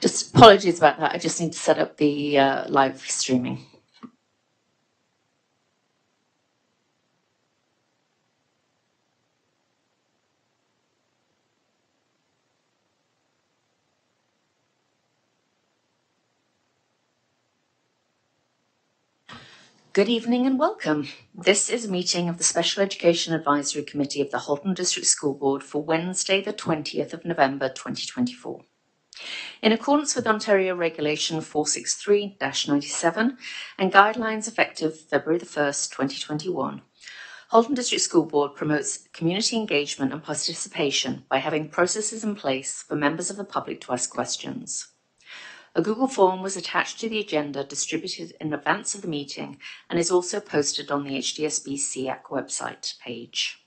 Just apologies about that. I just need to set up the live streaming. Good evening and welcome. This is a meeting of the Special Education Advisory Committee of the Halton District School Board for Wednesday, the 20th of November 2024. In accordance with Ontario Regulation 463-97 and guidelines effective February the 1st, 2021, Halton District School Board promotes community engagement and participation by having processes in place for members of the public to ask questions. A Google form was attached to the agenda distributed in advance of the meeting and is also posted on the HDSB SEAC website page.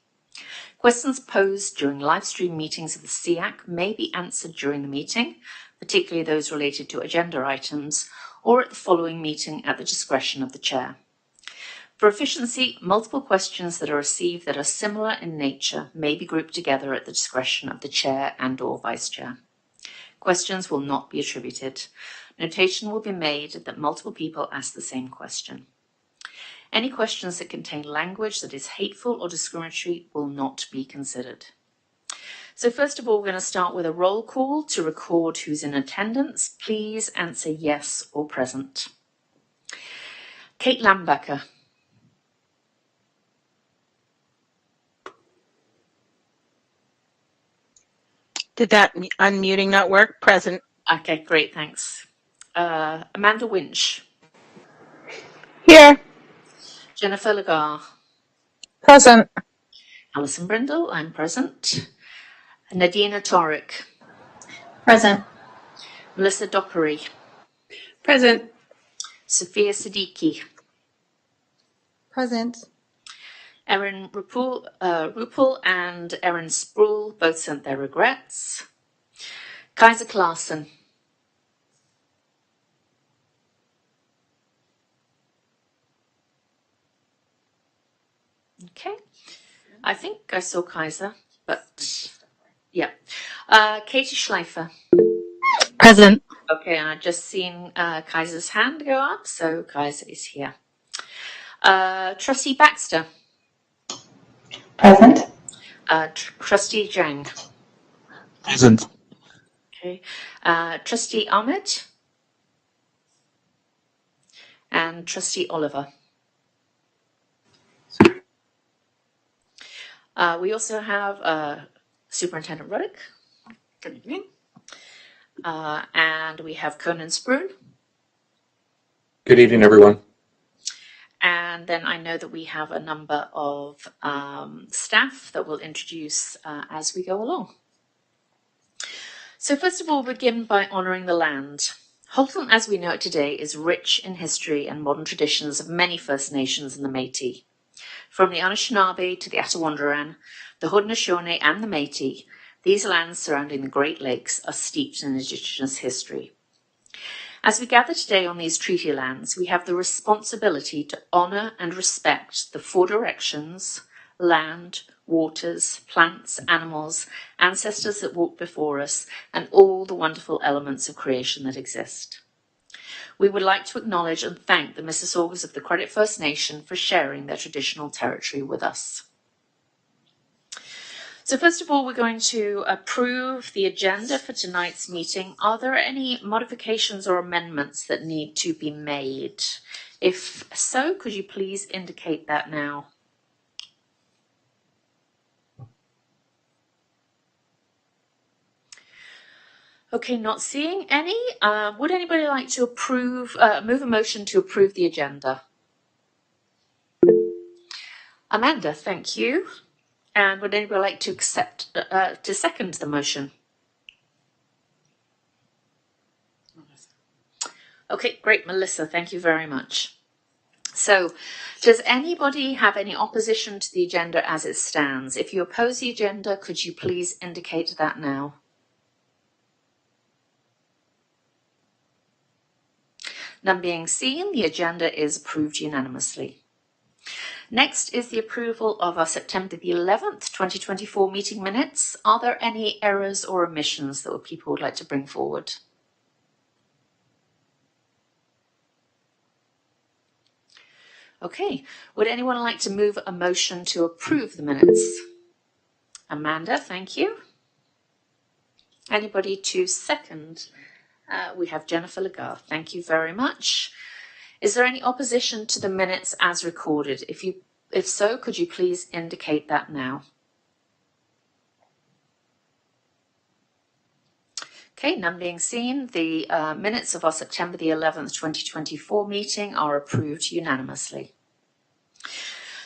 Questions posed during live stream meetings of the SEAC may be answered during the meeting, particularly those related to agenda items, or at the following meeting at the discretion of the chair. For efficiency, multiple questions that are received that are similar in nature may be grouped together at the discretion of the chair and/or vice chair. Questions will not be attributed. Notation will be made that multiple people ask the same question. Any questions that contain language that is hateful or discriminatory will not be considered. So first of all, we're going to start with a roll call to record who's in attendance. Please answer yes or present. Kate Lambecker. Did that unmuting not work? Present. Okay, great, thanks. Amanda Winch. Here. Jennifer Lagar. Present. Alison Brindle, I'm present. Nadina Torek. Present. Melissa Dockery. Present. Sophia Siddiqui. Present. Erin Ruppel and Erin Sproul both sent their regrets. Kaiser Klaassen. Okay, I think I saw Kaiser, but yeah. Katie Schleifer. Present. Okay, and I've just seen Kaiser's hand go up, so Kaiser is here. Trustee Baxter. Present. Trustee Zhang. Present. Okay. Trustee Ahmed. And Trustee Oliver. We also have Superintendent Ruddick. Good evening. And we have Conan Spruan. Good evening, everyone. And then I know that we have a number of staff that we'll introduce as we go along. So first of all, begin by honouring the land. Halton, as we know it today, is rich in history and modern traditions of many First Nations and the Métis. From the Anishinaabe to the Attawandaran, the Haudenosaunee and the Métis, these lands surrounding the Great Lakes are steeped in Indigenous history. As we gather today on these treaty lands, we have the responsibility to honour and respect the four directions, land, waters, plants, animals, ancestors that walked before us, and all the wonderful elements of creation that exist. We would like to acknowledge and thank the Mississaugas of the Credit First Nation for sharing their traditional territory with us. So first of all, we're going to approve the agenda for tonight's meeting. Are there any modifications or amendments that need to be made? If so, could you please indicate that now? Okay, not seeing any. Would anybody like to move a motion to approve the agenda? Amanda, thank you. And would anybody like to second the motion? Okay, great, Melissa, thank you very much. So, does anybody have any opposition to the agenda as it stands? If you oppose the agenda, could you please indicate that now? None being seen, the agenda is approved unanimously. Next is the approval of our September the 11th, 2024 meeting minutes. Are there any errors or omissions that people would like to bring forward? Okay, would anyone like to move a motion to approve the minutes? Amanda, thank you. Anybody to second? We have Jennifer Lagarde. Thank you very much. Is there any opposition to the minutes as recorded? If so, could you please indicate that now? Okay, none being seen. The minutes of our September the 11th, 2024 meeting are approved unanimously.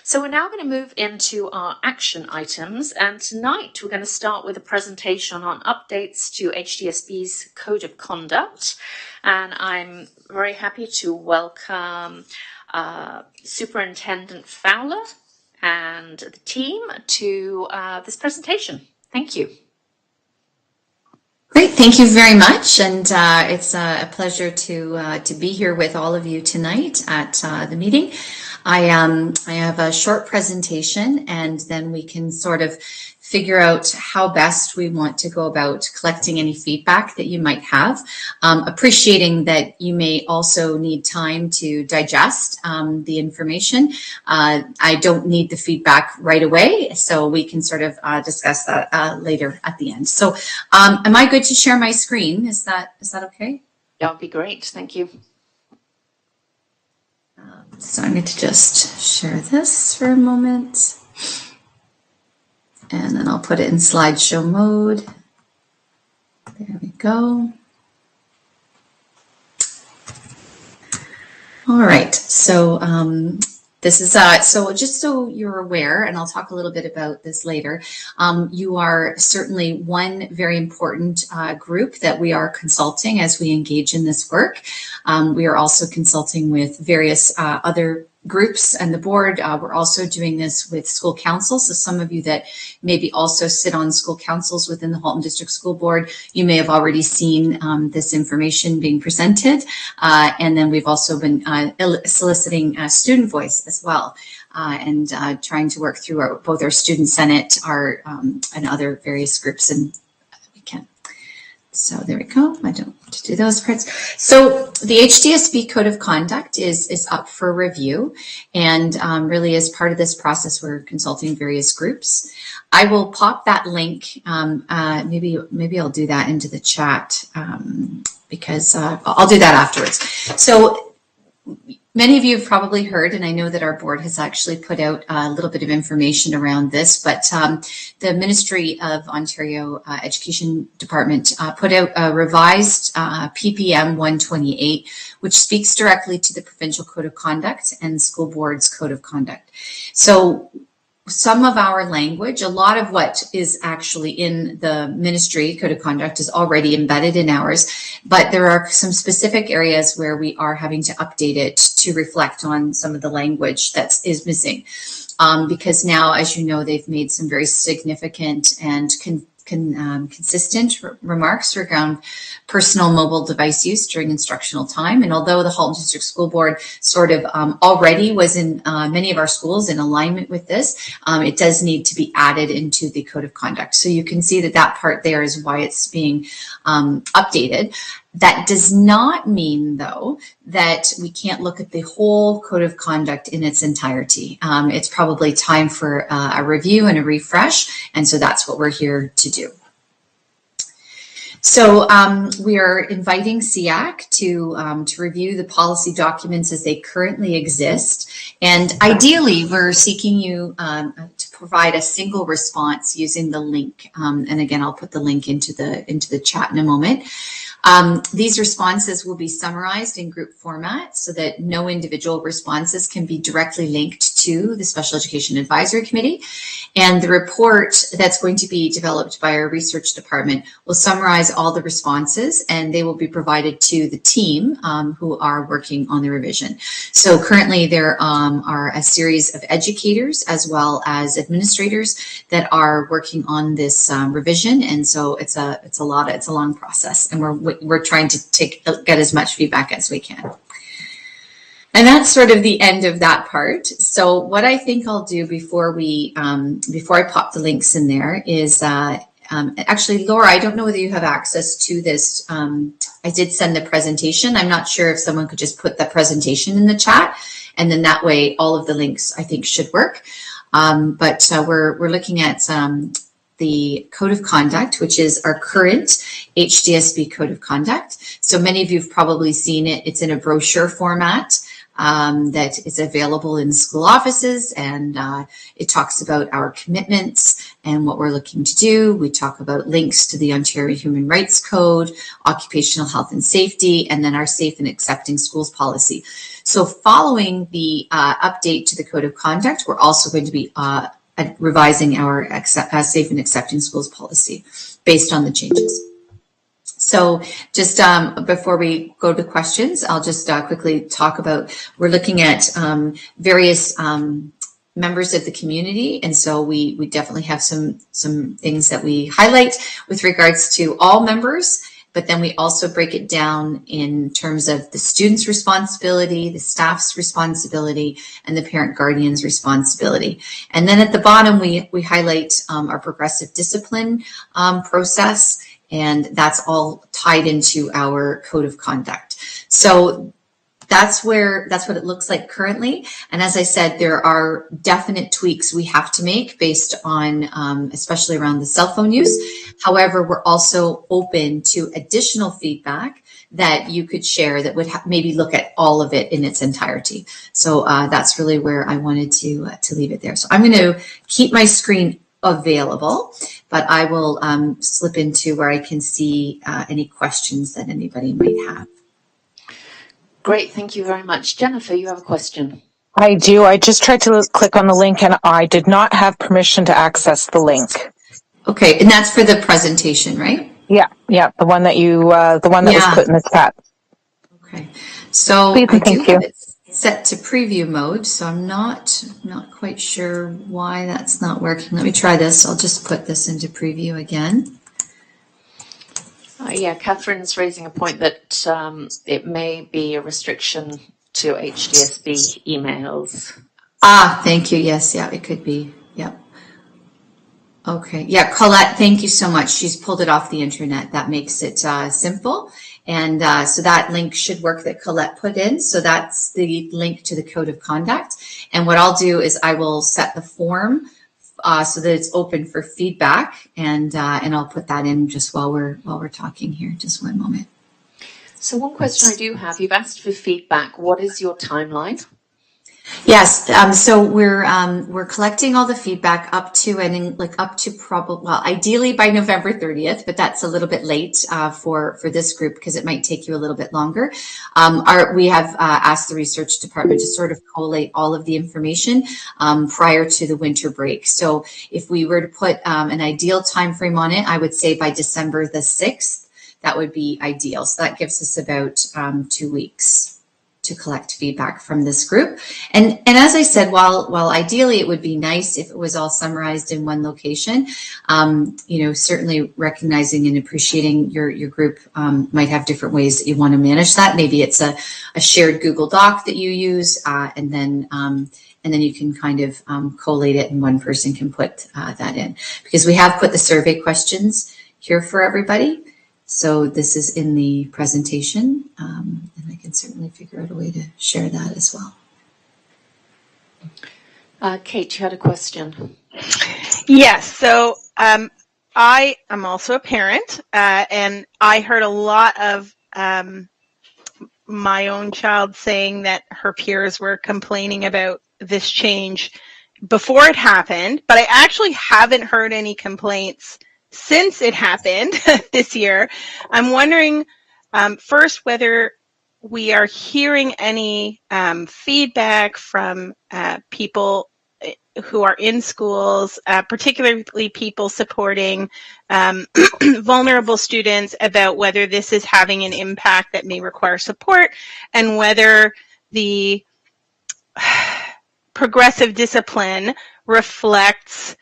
So we're now going to move into our action items, and tonight we're going to start with a presentation on updates to HDSB's Code of Conduct, and I'm very happy to welcome Superintendent Fowler and the team to this presentation. Thank you. Great, thank you very much, and it's a pleasure to be here with all of you tonight at the meeting. I have a short presentation, and then we can sort of figure out how best we want to go about collecting any feedback that you might have, appreciating that you may also need time to digest the information. I don't need the feedback right away, so we can sort of discuss that later at the end. So am I good to share my screen? Is that okay? That would be great. Thank you. So I'm going to just share this for a moment. And then I'll put it in slideshow mode. There we go. All right, so this is, so just so you're aware, and I'll talk a little bit about this later, you are certainly one very important group that we are consulting as we engage in this work. We are also consulting with various other groups and the board. We're also doing this with school councils. So some of you that maybe also sit on school councils within the Halton District School Board, you may have already seen this information being presented. And then we've also been soliciting student voice as well, and trying to work through both our student senate, and other various groups, and we can. So there we go. I don't want to do those parts. So the HDSB Code of Conduct is up for review, and really as part of this process, we're consulting various groups. I will pop that link. Maybe I'll do that into the chat because I'll do that afterwards. So many of you have probably heard, and I know that our board has actually put out a little bit of information around this, but the Ministry of Ontario Education Department put out a revised PPM 128, which speaks directly to the Provincial Code of Conduct and School Board's Code of Conduct. So some of our language, a lot of what is actually in the Ministry Code of Conduct is already embedded in ours, but there are some specific areas where we are having to update it to reflect on some of the language that is missing. Because now, as you know, they've made some very significant and consistent remarks around personal mobile device use during instructional time. And although the Halton District School Board sort of already was in many of our schools in alignment with this, it does need to be added into the Code of Conduct. So you can see that that part there is why it's being updated. That does not mean, though, that we can't look at the whole Code of Conduct in its entirety. It's probably time for a review and a refresh, and so that's what we're here to do. So we are inviting SEAC to review the policy documents as they currently exist, and ideally we're seeking you to provide a single response using the link. And again, I'll put the link into the chat in a moment. These responses will be summarized in group format so that no individual responses can be directly linked to the Special Education Advisory Committee. And the report that's going to be developed by our research department will summarize all the responses, and they will be provided to the team who are working on the revision. So currently there are a series of educators as well as administrators that are working on this revision, and so it's a long process, and we're trying to get as much feedback as we can. And that's sort of the end of that part. So what I think I'll do before I pop the links in there is actually, Laura, I don't know whether you have access to this. I did send the presentation. I'm not sure if someone could just put the presentation in the chat, And then that way, all of the links, I think, should work. But we're looking at the Code of Conduct, which is our current HDSB Code of Conduct. So many of you have probably seen it. It's in a brochure format that is available in school offices, and it talks about our commitments and what we're looking to do. We talk about links to the Ontario Human Rights Code, occupational health and safety, and then our safe and accepting schools policy. So following the update to the Code of Conduct, we're also going to be revising our safe and accepting schools policy based on the changes. So just before we go to questions, I'll just quickly talk about, we're looking at various members of the community. And so we definitely have some things that we highlight with regards to all members, but then we also break it down in terms of the student's responsibility, the staff's responsibility, and the parent guardian's responsibility. And then at the bottom, we highlight our progressive discipline process, and that's all tied into our Code of Conduct. So that's what it looks like currently. And as I said, there are definite tweaks we have to make based on, especially around the cell phone use. However, we're also open to additional feedback that you could share that would maybe look at all of it in its entirety. So that's really where I wanted to leave it there. So I'm going to keep my screen available, but I will slip into where I can see any questions that anybody might have. Great, thank you very much. Jennifer, you have a question. I do. I just tried to click on the link and I did not have permission to access the link. Okay, and that's for the presentation, right? Yeah, the one that was put in the chat. Okay, so Please, I do thank you. have it set to preview mode, so I'm not quite sure why that's not working. Let me try this. I'll just put this into preview again. Yeah, Catherine's raising a point that it may be a restriction to HDSB emails. Thank you. Yes, yeah, it could be. Yep. Okay. Yeah, Colette, thank you so much. She's pulled it off the internet. That makes it simple. And so that link should work that Colette put in. So that's the link to the Code of Conduct. And what I'll do is I will set the form so that it's open for feedback, and I'll put that in just while we're talking here. Just one moment. So one question I do have, you've asked for feedback. What is your timeline? Yes, so we're collecting all the feedback up to probably, well, ideally by November 30th, but that's a little bit late for this group because it might take you a little bit longer. We have asked the research department to sort of collate all of the information prior to the winter break. So if we were to put an ideal time frame on it, I would say by December the 6th, that would be ideal. So that gives us about 2 weeks to collect feedback from this group. And as I said, while ideally it would be nice if it was all summarized in one location, certainly recognizing and appreciating your group might have different ways that you want to manage that. Maybe it's a shared Google Doc that you use, and then you can kind of collate it and one person can put that in. Because we have put the survey questions here for everybody. So this is in the presentation, and I can certainly figure out a way to share that as well. Kate, you had a question. Yes, so I am also a parent, and I heard a lot of my own child saying that her peers were complaining about this change before it happened, but I actually haven't heard any complaints since it happened this year. I'm wondering first whether we are hearing any feedback from people who are in schools, particularly people supporting vulnerable students, about whether this is having an impact that may require support, and whether the progressive discipline reflects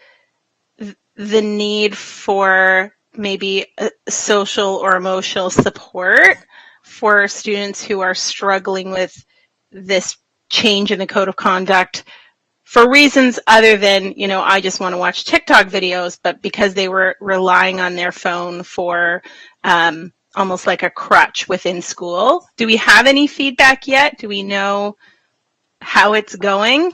the need for maybe social or emotional support for students who are struggling with this change in the Code of Conduct for reasons other than, I just want to watch TikTok videos, but because they were relying on their phone for almost like a crutch within school. Do we have any feedback yet? Do we know how it's going?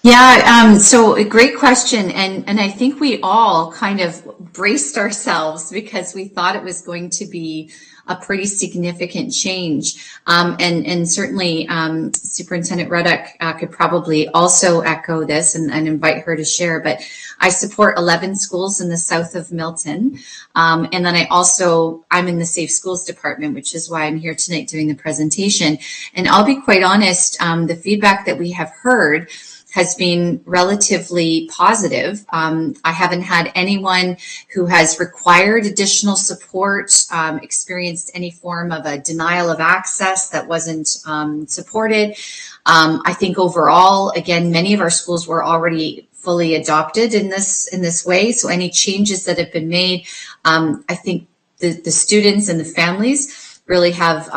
Yeah, so a great question. And I think we all kind of braced ourselves because we thought it was going to be a pretty significant change. And certainly Superintendent Ruddock could probably also echo this and invite her to share. But I support 11 schools in the south of Milton. And then I'm in the Safe Schools Department, which is why I'm here tonight doing the presentation. And I'll be quite honest, the feedback that we have heard has been relatively positive. I haven't had anyone who has required additional support, experienced any form of a denial of access that wasn't supported. I think overall, again, many of our schools were already fully adopted in this way. So any changes that have been made, I think the students and the families really have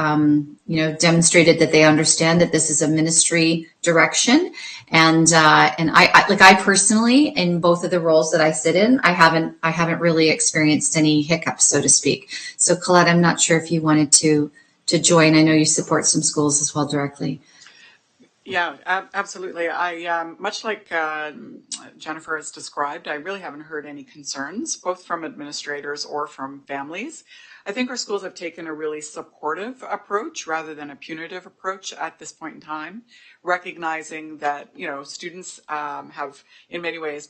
demonstrated that they understand that this is a ministry direction. And I personally, in both of the roles that I sit in, I haven't really experienced any hiccups, so to speak. So Colette, I'm not sure if you wanted to join. I know you support some schools as well directly. Yeah, absolutely. I much like Jennifer has described, I really haven't heard any concerns, both from administrators or from families. I think our schools have taken a really supportive approach rather than a punitive approach at this point in time, recognizing that, students have in many ways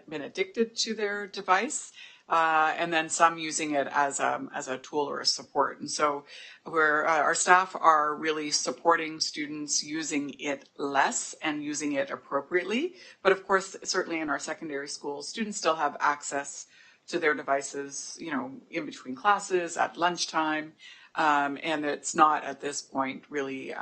been addicted to their device, and then some using it as a tool or a support. And so our staff are really supporting students using it less and using it appropriately. But of course, certainly in our secondary schools, students still have access to their devices, in between classes, at lunchtime, and it's not at this point really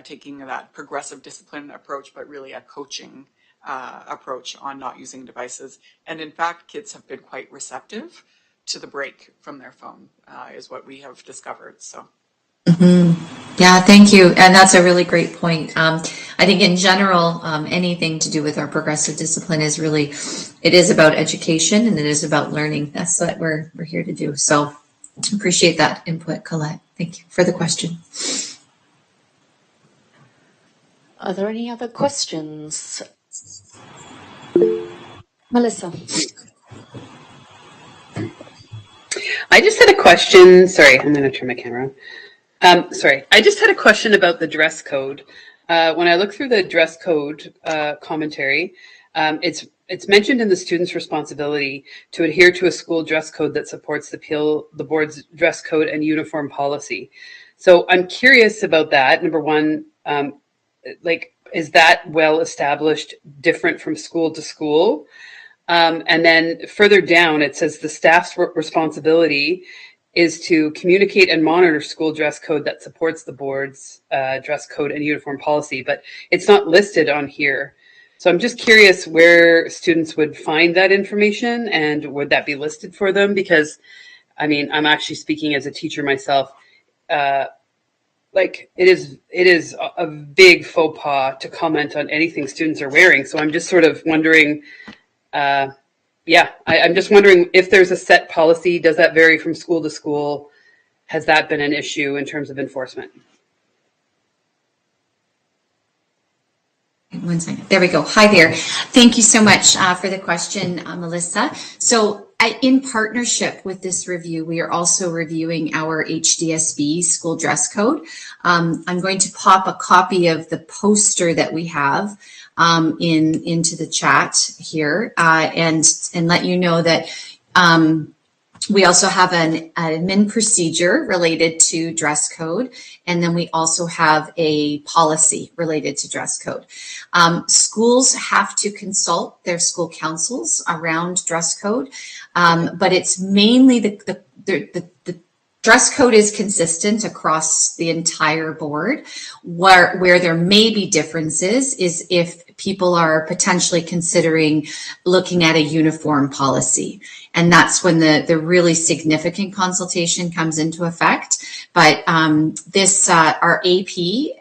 taking that progressive discipline approach, but really a coaching approach on not using devices. And in fact, kids have been quite receptive to the break from their phone, is what we have discovered. So. Mm-hmm. Yeah, thank you. And that's a really great point. I think in general, anything to do with our progressive discipline is really, it is about education and it is about learning. That's what we're here to do. So appreciate that input, Colette. Thank you for the question. Are there any other questions? Melissa. I just had a question. Sorry, I'm going to turn my camera on. I just had a question about the dress code. When I look through the dress code commentary, it's mentioned in the student's responsibility to adhere to a school dress code that supports the board's dress code and uniform policy. So I'm curious about that. Number one, is that well established, different from school to school? And then further down, it says the staff's responsibility is to communicate and monitor school dress code that supports the board's dress code and uniform policy, but it's not listed on here. So I'm just curious where students would find that information and would that be listed for them? Because, I'm actually speaking as a teacher myself. It is a big faux pas to comment on anything students are wearing. So I'm just sort of wondering, I'm just wondering if there's a set policy. Does that vary from school to school? Has that been an issue in terms of enforcement? One second. There we go. Hi there. Thank you so much for the question, Melissa. So in partnership with this review, we are also reviewing our HDSB school dress code. I'm going to pop a copy of the poster that we have into the chat here and let you know that we also have an admin procedure related to dress code, and then we also have a policy related to dress code. Schools have to consult their school councils around dress code, but it's mainly the dress code is consistent across the entire board. Where there may be differences is if people are potentially considering looking at a uniform policy. And that's when the really significant consultation comes into effect. But our AP,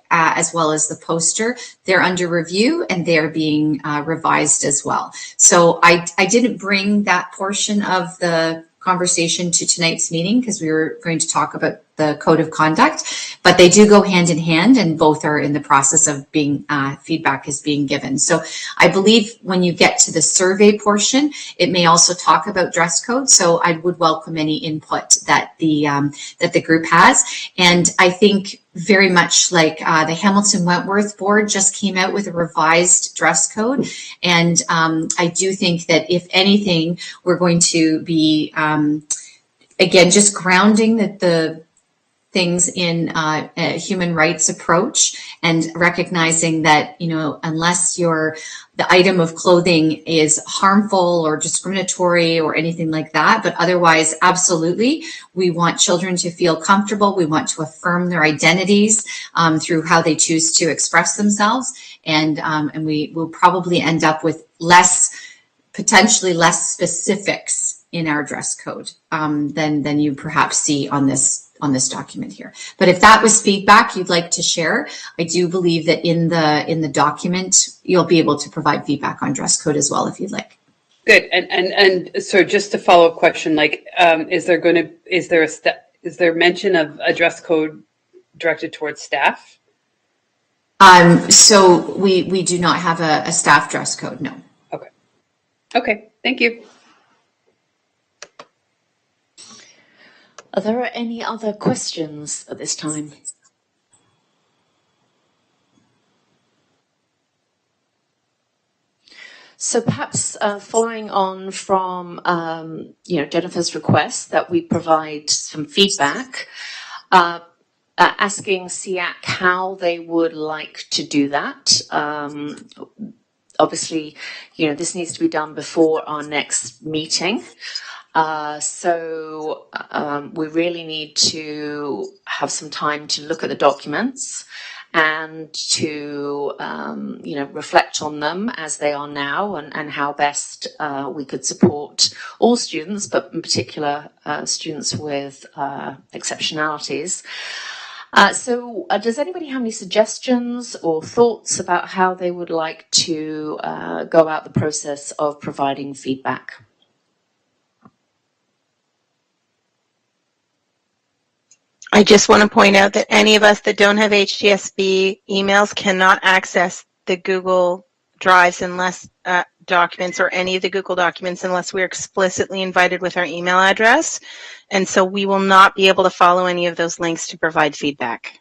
as well as the poster, they're under review and they're being revised as well. So I didn't bring that portion of the conversation to tonight's meeting because we were going to talk about the code of conduct, but they do go hand in hand, and both are in the process of being feedback is being given. So I believe when you get to the survey portion, it may also talk about dress code. So I would welcome any input that the group has. And I think very much like the Hamilton Wentworth board just came out with a revised dress code. And I do think that if anything, we're going to be, again, just grounding the things in a human rights approach, and recognizing that, you know, unless the item of clothing is harmful or discriminatory or anything like that, but otherwise, absolutely, we want children to feel comfortable. We want to affirm their identities through how they choose to express themselves, and we will probably end up with potentially less specifics in our dress code than you perhaps see on this document here. But if that was feedback you'd like to share, I do believe that in the document you'll be able to provide feedback on dress code as well if you'd like. Good. And so just a follow-up question, like, is there mention of a dress code directed towards staff? So we do not have a staff dress code, no. Okay, thank you. Are there any other questions at this time? So perhaps following on from Jennifer's request that we provide some feedback, asking SEAC how they would like to do that. Obviously, this needs to be done before our next meeting. So we really need to have some time to look at the documents and to, reflect on them as they are now, and how best we could support all students, but in particular students with exceptionalities. So does anybody have any suggestions or thoughts about how they would like to go about the process of providing feedback? I just want to point out that any of us that don't have HTSB emails cannot access the Google Drives unless documents or any of the Google documents unless we're explicitly invited with our email address. And so we will not be able to follow any of those links to provide feedback.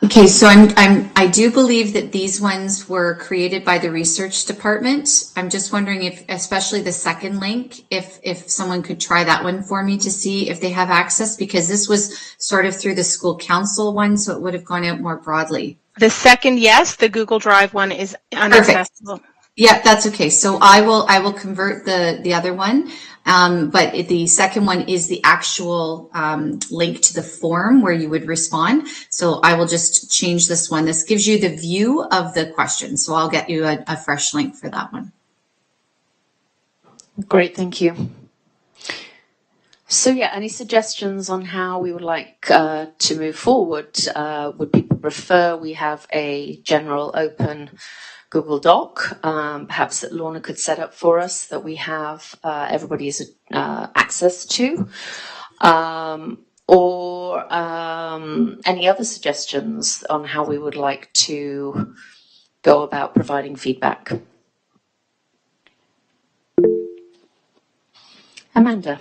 Okay, so I do believe that these ones were created by the research department. I'm just wondering if, especially the second link, if someone could try that one for me to see if they have access, because this was sort of through the school council one, so it would have gone out more broadly. The second, yes, the Google Drive one is inaccessible. Yeah, that's okay. So I will convert the other one, but the second one is the actual link to the form where you would respond. So I will just change this one. This gives you the view of the question. So I'll get you a fresh link for that one. Great, thank you. So yeah, any suggestions on how we would like to move forward? Would people prefer we have a general open Google Doc, perhaps that Lorna could set up for us, that we have everybody's access to, or any other suggestions on how we would like to go about providing feedback? Amanda.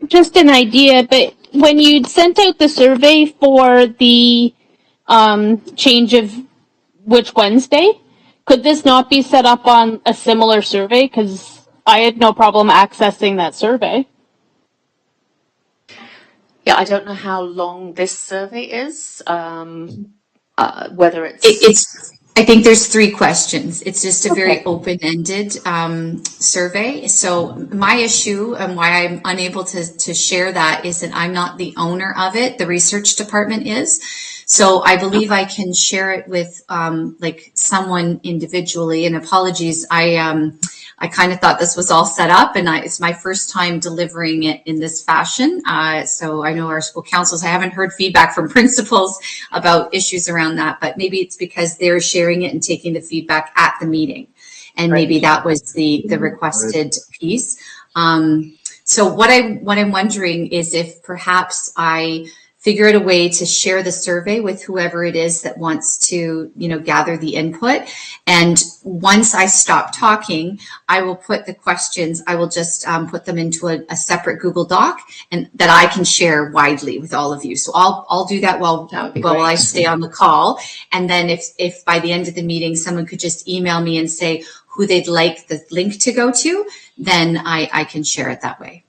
Just an idea, but when you sent out the survey for the change of which Wednesday, could this not be set up on a similar survey? Because I had no problem accessing that survey. Yeah, I don't know how long this survey is, whether it's... I think there's 3 questions. It's just a very open-ended survey. So my issue and why I'm unable to share that is that I'm not the owner of it. The research department is. So I believe I can share it with like someone individually. And apologies, I kind of thought this was all set up, and it's my first time delivering it in this fashion. So I know our school councils, I haven't heard feedback from principals about issues around that, but maybe it's because they're sharing it and taking the feedback at the meeting. And maybe that was the requested piece. So what I'm wondering is if perhaps I figure out a way to share the survey with whoever it is that wants to, gather the input. And once I stop talking, I will put the questions, I will just put them into a separate Google Doc and that I can share widely with all of you. So I'll do that while I stay on the call. And then if by the end of the meeting, someone could just email me and say who they'd like the link to go to, then I can share it that way.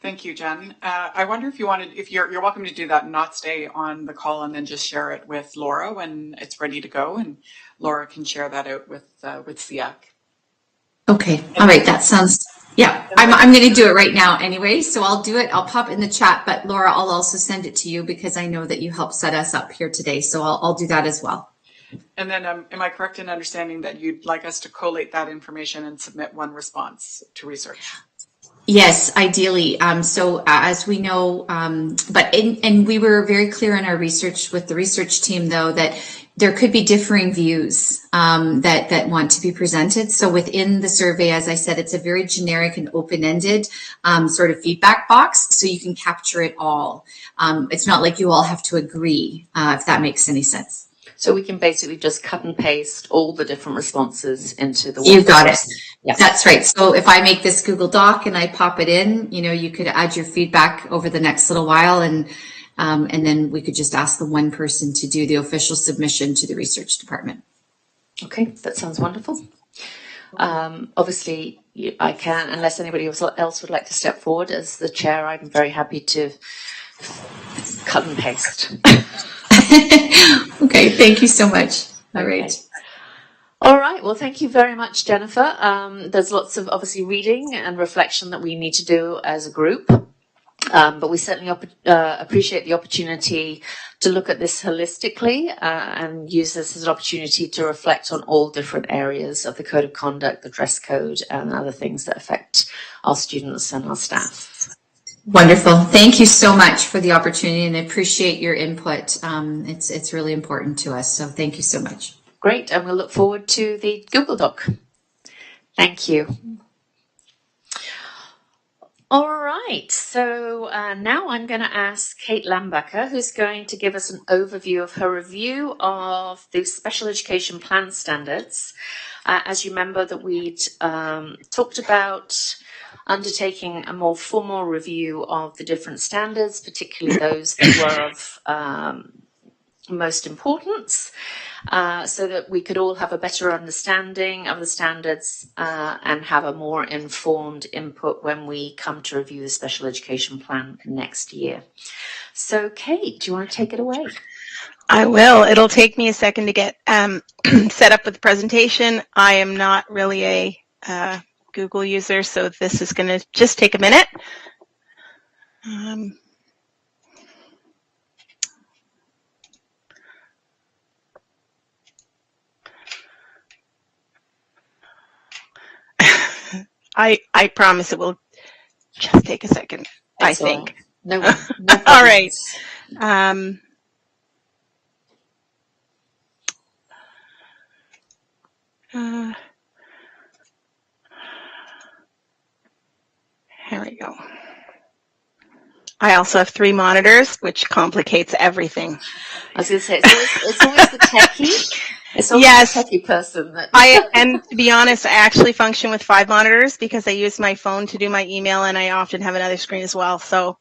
Thank you, Jen. I wonder if you're welcome to do that and not stay on the call and then just share it with Laura when it's ready to go, and Laura can share that out with SEAC. Okay. All right. That sounds, yeah, I'm going to do it right now anyway. So I'll do it. I'll pop in the chat, but Laura, I'll also send it to you because I know that you helped set us up here today. So I'll do that as well. And then am I correct in understanding that you'd like us to collate that information and submit one response to research? Yes, ideally. So as we know, and we were very clear in our research with the research team, though, that there could be differing views that want to be presented. So within the survey, as I said, it's a very generic and open-ended sort of feedback box, so you can capture it all. It's not like you all have to agree, if that makes any sense. So we can basically just cut and paste all the different responses into the. You got it. Yeah. That's right. So if I make this Google Doc and I pop it in, you could add your feedback over the next little while, and then we could just ask the one person to do the official submission to the research department. Okay, that sounds wonderful. Obviously, I can, unless anybody else would like to step forward as the chair, I'm very happy to cut and paste. Okay, thank you so much. All right. Okay. All right. Well, thank you very much, Jennifer. There's lots of obviously reading and reflection that we need to do as a group, but we certainly appreciate the opportunity to look at this holistically and use this as an opportunity to reflect on all different areas of the code of conduct, the dress code, and other things that affect our students and our staff. Wonderful. Thank you so much for the opportunity, and I appreciate your input. It's really important to us, so thank you so much. Great, and we'll look forward to the Google Doc. Thank you. All right, so now I'm going to ask Kate Lambacher, who's going to give us an overview of her review of the Special Education Plan Standards. As you remember that we'd talked about undertaking a more formal review of the different standards, particularly those that were of most importance, so that we could all have a better understanding of the standards and have a more informed input when we come to review the special education plan next year. So Kate, do you want to take it away? I will. It'll take me a second to get set up with the presentation. I am not really a Google user, so this is going to just take a minute. I promise it will just take a second, I think. No all right. Here we go. I also have 3 monitors, which complicates everything. I was going to say, it's always the techie. It's always yes. the techie person. And to be honest, I actually function with 5 monitors because I use my phone to do my email, and I often have another screen as well. So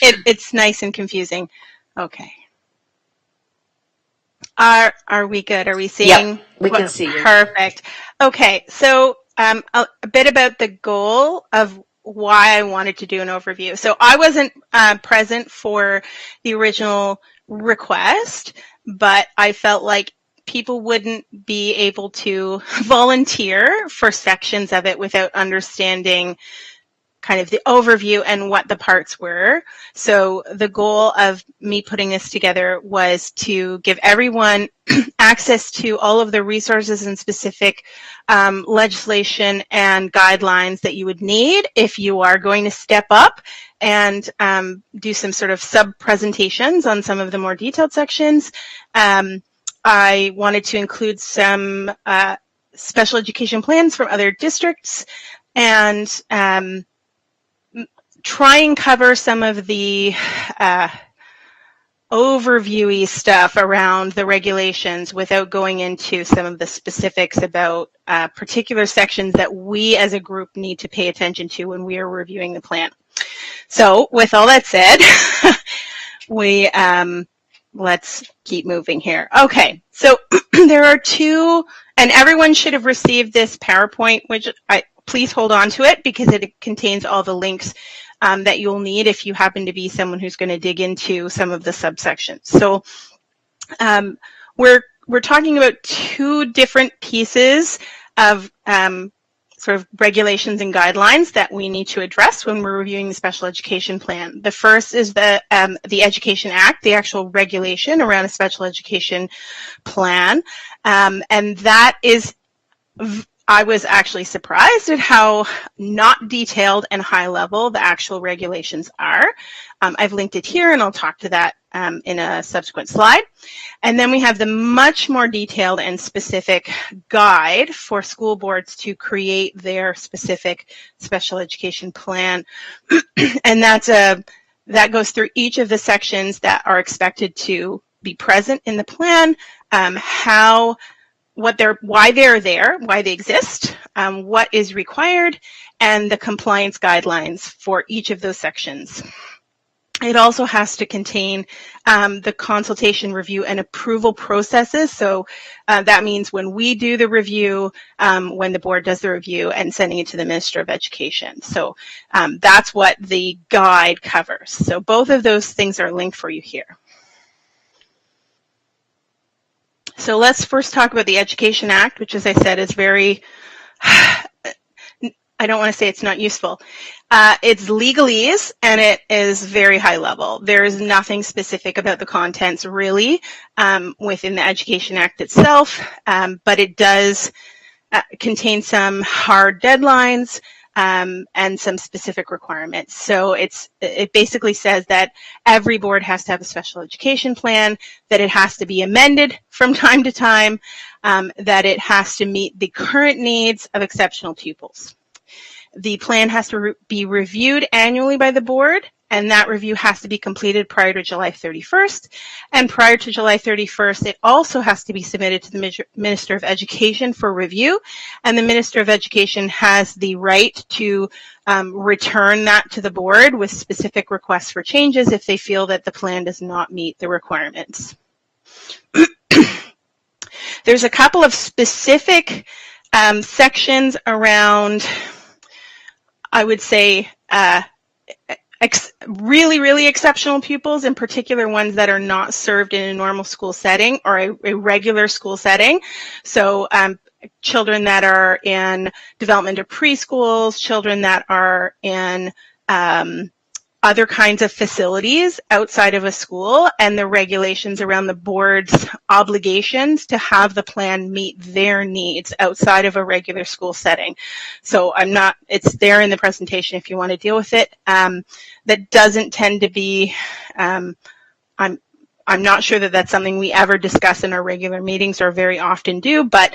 it's nice and confusing. Okay. Are we good? Are we seeing? Yep, we can see you. Perfect. Okay, so a bit about the goal of why I wanted to do an overview. So I wasn't present for the original request, but I felt like people wouldn't be able to volunteer for sections of it without understanding kind of the overview and what the parts were. So the goal of me putting this together was to give everyone access to all of the resources and specific legislation and guidelines that you would need if you are going to step up and do some sort of sub-presentations on some of the more detailed sections. I wanted to include some special education plans from other districts and try and cover some of the overview-y stuff around the regulations without going into some of the specifics about particular sections that we as a group need to pay attention to when we are reviewing the plan. So with all that said, let's keep moving here. Okay, so there are two, and everyone should have received this PowerPoint, which please hold on to it because it contains all the links that you'll need if you happen to be someone who's going to dig into some of the subsections. So we're talking about two different pieces of sort of regulations and guidelines that we need to address when we're reviewing the special education plan. The first is the Education Act, the actual regulation around a special education plan, and that is, I was actually surprised at how not detailed and high level the actual regulations are. I've linked it here and I'll talk to that in a subsequent slide. And then we have the much more detailed and specific guide for school boards to create their specific special education plan. And that goes through each of the sections that are expected to be present in the plan, why they're there, why they exist, what is required, and the compliance guidelines for each of those sections. It also has to contain the consultation, review, and approval processes. So that means when we do the review, when the board does the review, and sending it to the Minister of Education. So that's what the guide covers. So both of those things are linked for you here. So let's first talk about the Education Act, which, as I said, is very, I don't want to say it's not useful. It's legalese, and it is very high level. There is nothing specific about the contents, really, within the Education Act itself, but it does contain some hard deadlines and some specific requirements. So it basically says that every board has to have a special education plan, that it has to be amended from time to time, that it has to meet the current needs of exceptional pupils. The plan has to be reviewed annually by the board, and that review has to be completed prior to July 31st. And prior to July 31st, it also has to be submitted to the Minister of Education for review. And the Minister of Education has the right to return that to the board with specific requests for changes if they feel that the plan does not meet the requirements. There's a couple of specific sections around, I would say, really exceptional pupils, in particular ones that are not served in a normal school setting or a regular school setting. So children that are in developmental preschools, children that are in other kinds of facilities outside of a school, and the regulations around the board's obligations to have the plan meet their needs outside of a regular school setting. So it's there in the presentation if you want to deal with it. That doesn't tend to be, I'm not sure that that's something we ever discuss in our regular meetings or very often do, but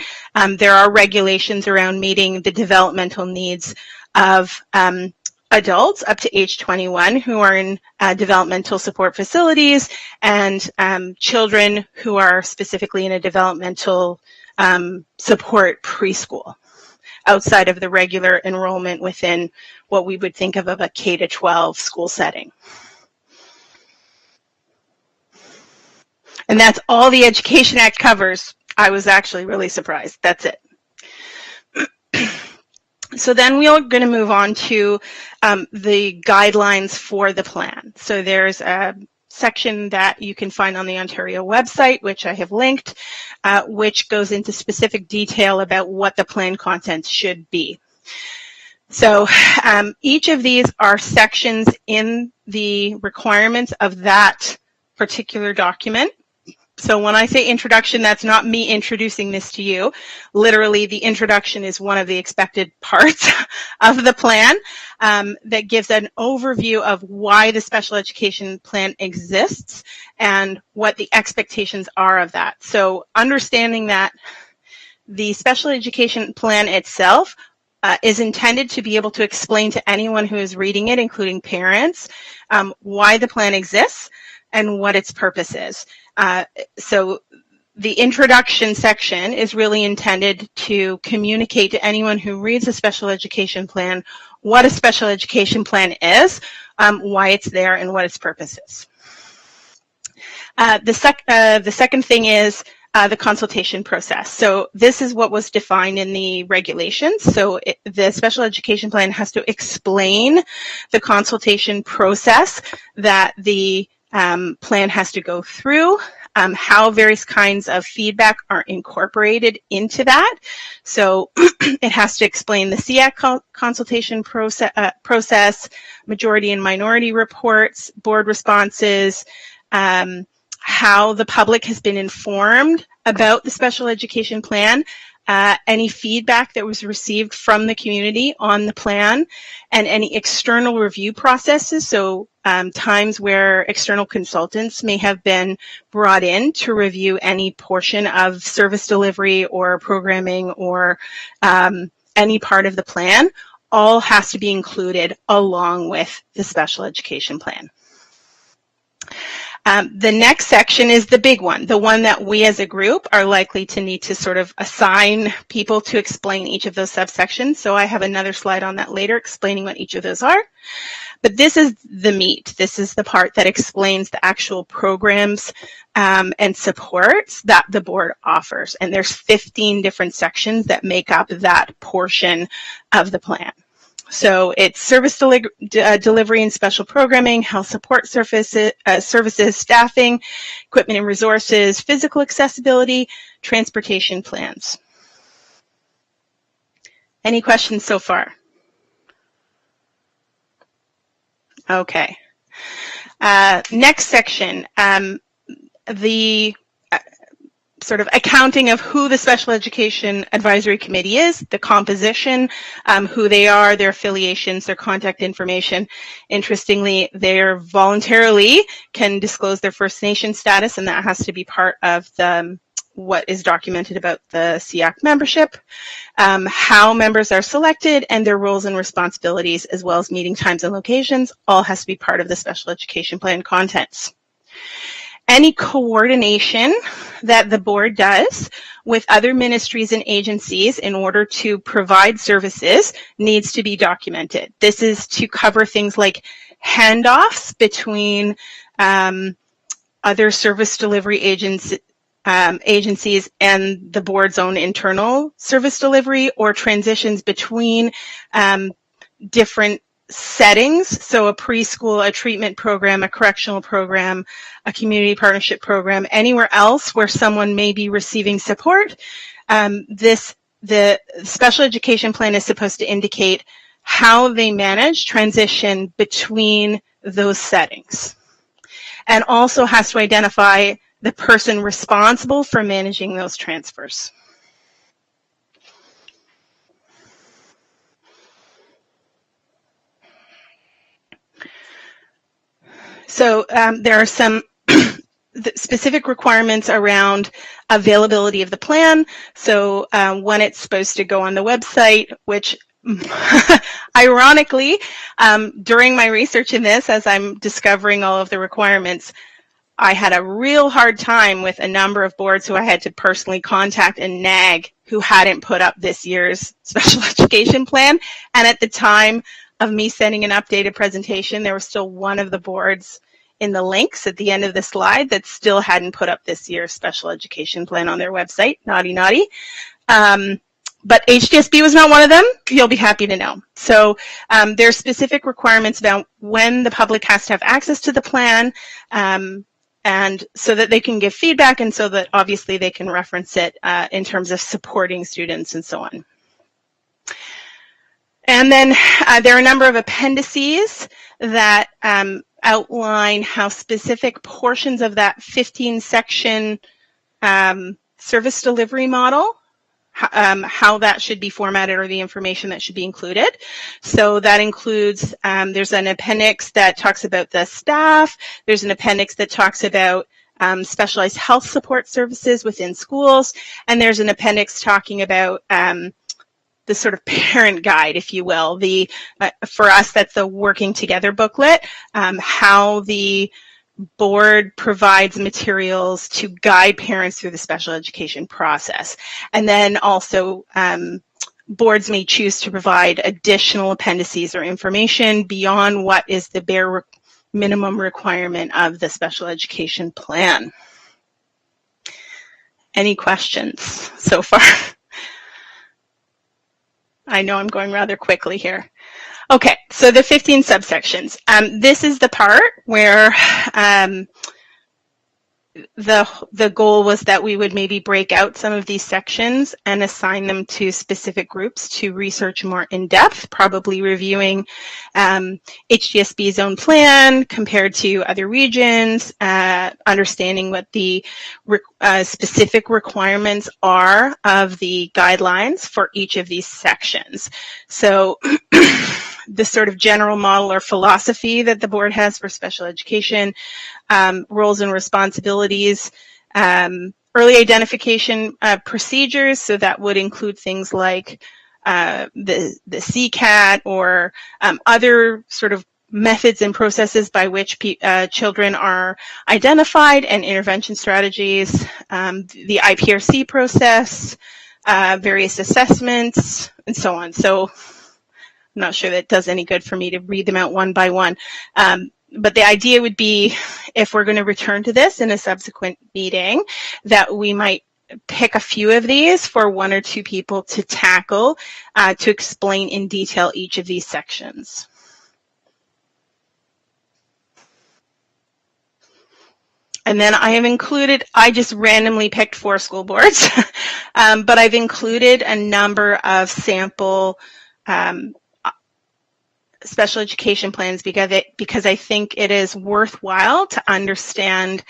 there are regulations around meeting the developmental needs of adults up to age 21 who are in developmental support facilities, and children who are specifically in a developmental support preschool outside of the regular enrollment within what we would think of a K-12 school setting. And that's all the Education Act covers. I was actually really surprised. That's it. So then we are going to move on to the guidelines for the plan. So there's a section that you can find on the Ontario website, which I have linked, which goes into specific detail about what the plan contents should be. So each of these are sections in the requirements of that particular document. So when I say introduction, that's not me introducing this to you. Literally, the introduction is one of the expected parts of the plan that gives an overview of why the special education plan exists and what the expectations are of that. So understanding that the special education plan itself is intended to be able to explain to anyone who is reading it, including parents, why the plan exists and what its purpose is. So the introduction section is really intended to communicate to anyone who reads a special education plan what a special education plan is, why it's there, and what its purpose is. The second thing is the consultation process. So this is what was defined in the regulations. So the special education plan has to explain the consultation process that the plan has to go through, how various kinds of feedback are incorporated into that. So it has to explain the SEAC consultation process, majority and minority reports, board responses, how the public has been informed about the special education plan, any feedback that was received from the community on the plan, and any external review processes. So times where external consultants may have been brought in to review any portion of service delivery or programming or any part of the plan, all has to be included along with the special education plan. The next section is the big one, the one that we as a group are likely to need to sort of assign people to explain each of those subsections. So I have another slide on that later explaining what each of those are. But this is the meat. This is the part that explains the actual programs and supports that the board offers. And there's 15 different sections that make up that portion of the plan. So it's service delivery and special programming, health support services, staffing, equipment and resources, physical accessibility, transportation plans. Any questions so far? Okay. Next section, the sort of accounting of who the Special Education Advisory Committee is, the composition, who they are, their affiliations, their contact information. Interestingly, they voluntarily can disclose their First Nation status, and that has to be part of the what is documented about the SEAC membership, how members are selected, and their roles and responsibilities, as well as meeting times and locations, all has to be part of the Special Education Plan contents. Any coordination that the board does with other ministries and agencies in order to provide services needs to be documented. This is to cover things like handoffs between other service delivery agencies and the board's own internal service delivery, or transitions between different settings, so a preschool, a treatment program, a correctional program, a community partnership program, anywhere else where someone may be receiving support. The special education plan is supposed to indicate how they manage transition between those settings, and also has to identify the person responsible for managing those transfers. So there are some specific requirements around availability of the plan. So when it's supposed to go on the website, which ironically, during my research in this, as I'm discovering all of the requirements, I had a real hard time with a number of boards who I had to personally contact and nag who hadn't put up this year's special education plan. And at the time of me sending an updated presentation, there was still one of the boards in the links at the end of the slide that still hadn't put up this year's special education plan on their website. Naughty, naughty. But HDSB was not one of them. You'll be happy to know. So there's specific requirements about when the public has to have access to the plan, and so that they can give feedback, and so that obviously they can reference it in terms of supporting students and so on. And then there are a number of appendices that outline how specific portions of that 15-section service delivery model, how that should be formatted, or the information that should be included. So that includes, there's an appendix that talks about the staff, there's an appendix that talks about specialized health support services within schools, and there's an appendix talking about the sort of parent guide, if you will. For us, that's the working together booklet, how the board provides materials to guide parents through the special education process. And then also boards may choose to provide additional appendices or information beyond what is the bare minimum requirement of the special education plan. Any questions so far? I know I'm going rather quickly here. Okay, so the 15 subsections. This is the part where the goal was that we would maybe break out some of these sections and assign them to specific groups to research more in depth, probably reviewing HDSB's own plan compared to other regions, understanding what the specific requirements are of the guidelines for each of these sections. So the sort of general model or philosophy that the board has for special education, roles and responsibilities, early identification procedures, so that would include things like the CCAT or other sort of methods and processes by which children are identified, and intervention strategies, the IPRC process, various assessments, and so on. So I'm not sure that does any good for me to read them out one by one. But the idea would be, if we're going to return to this in a subsequent meeting, that we might pick a few of these for one or two people to tackle, to explain in detail each of these sections. And then I have included, I just randomly picked 4 school boards, but I've included a number of sample special education plans because I think it is worthwhile to understand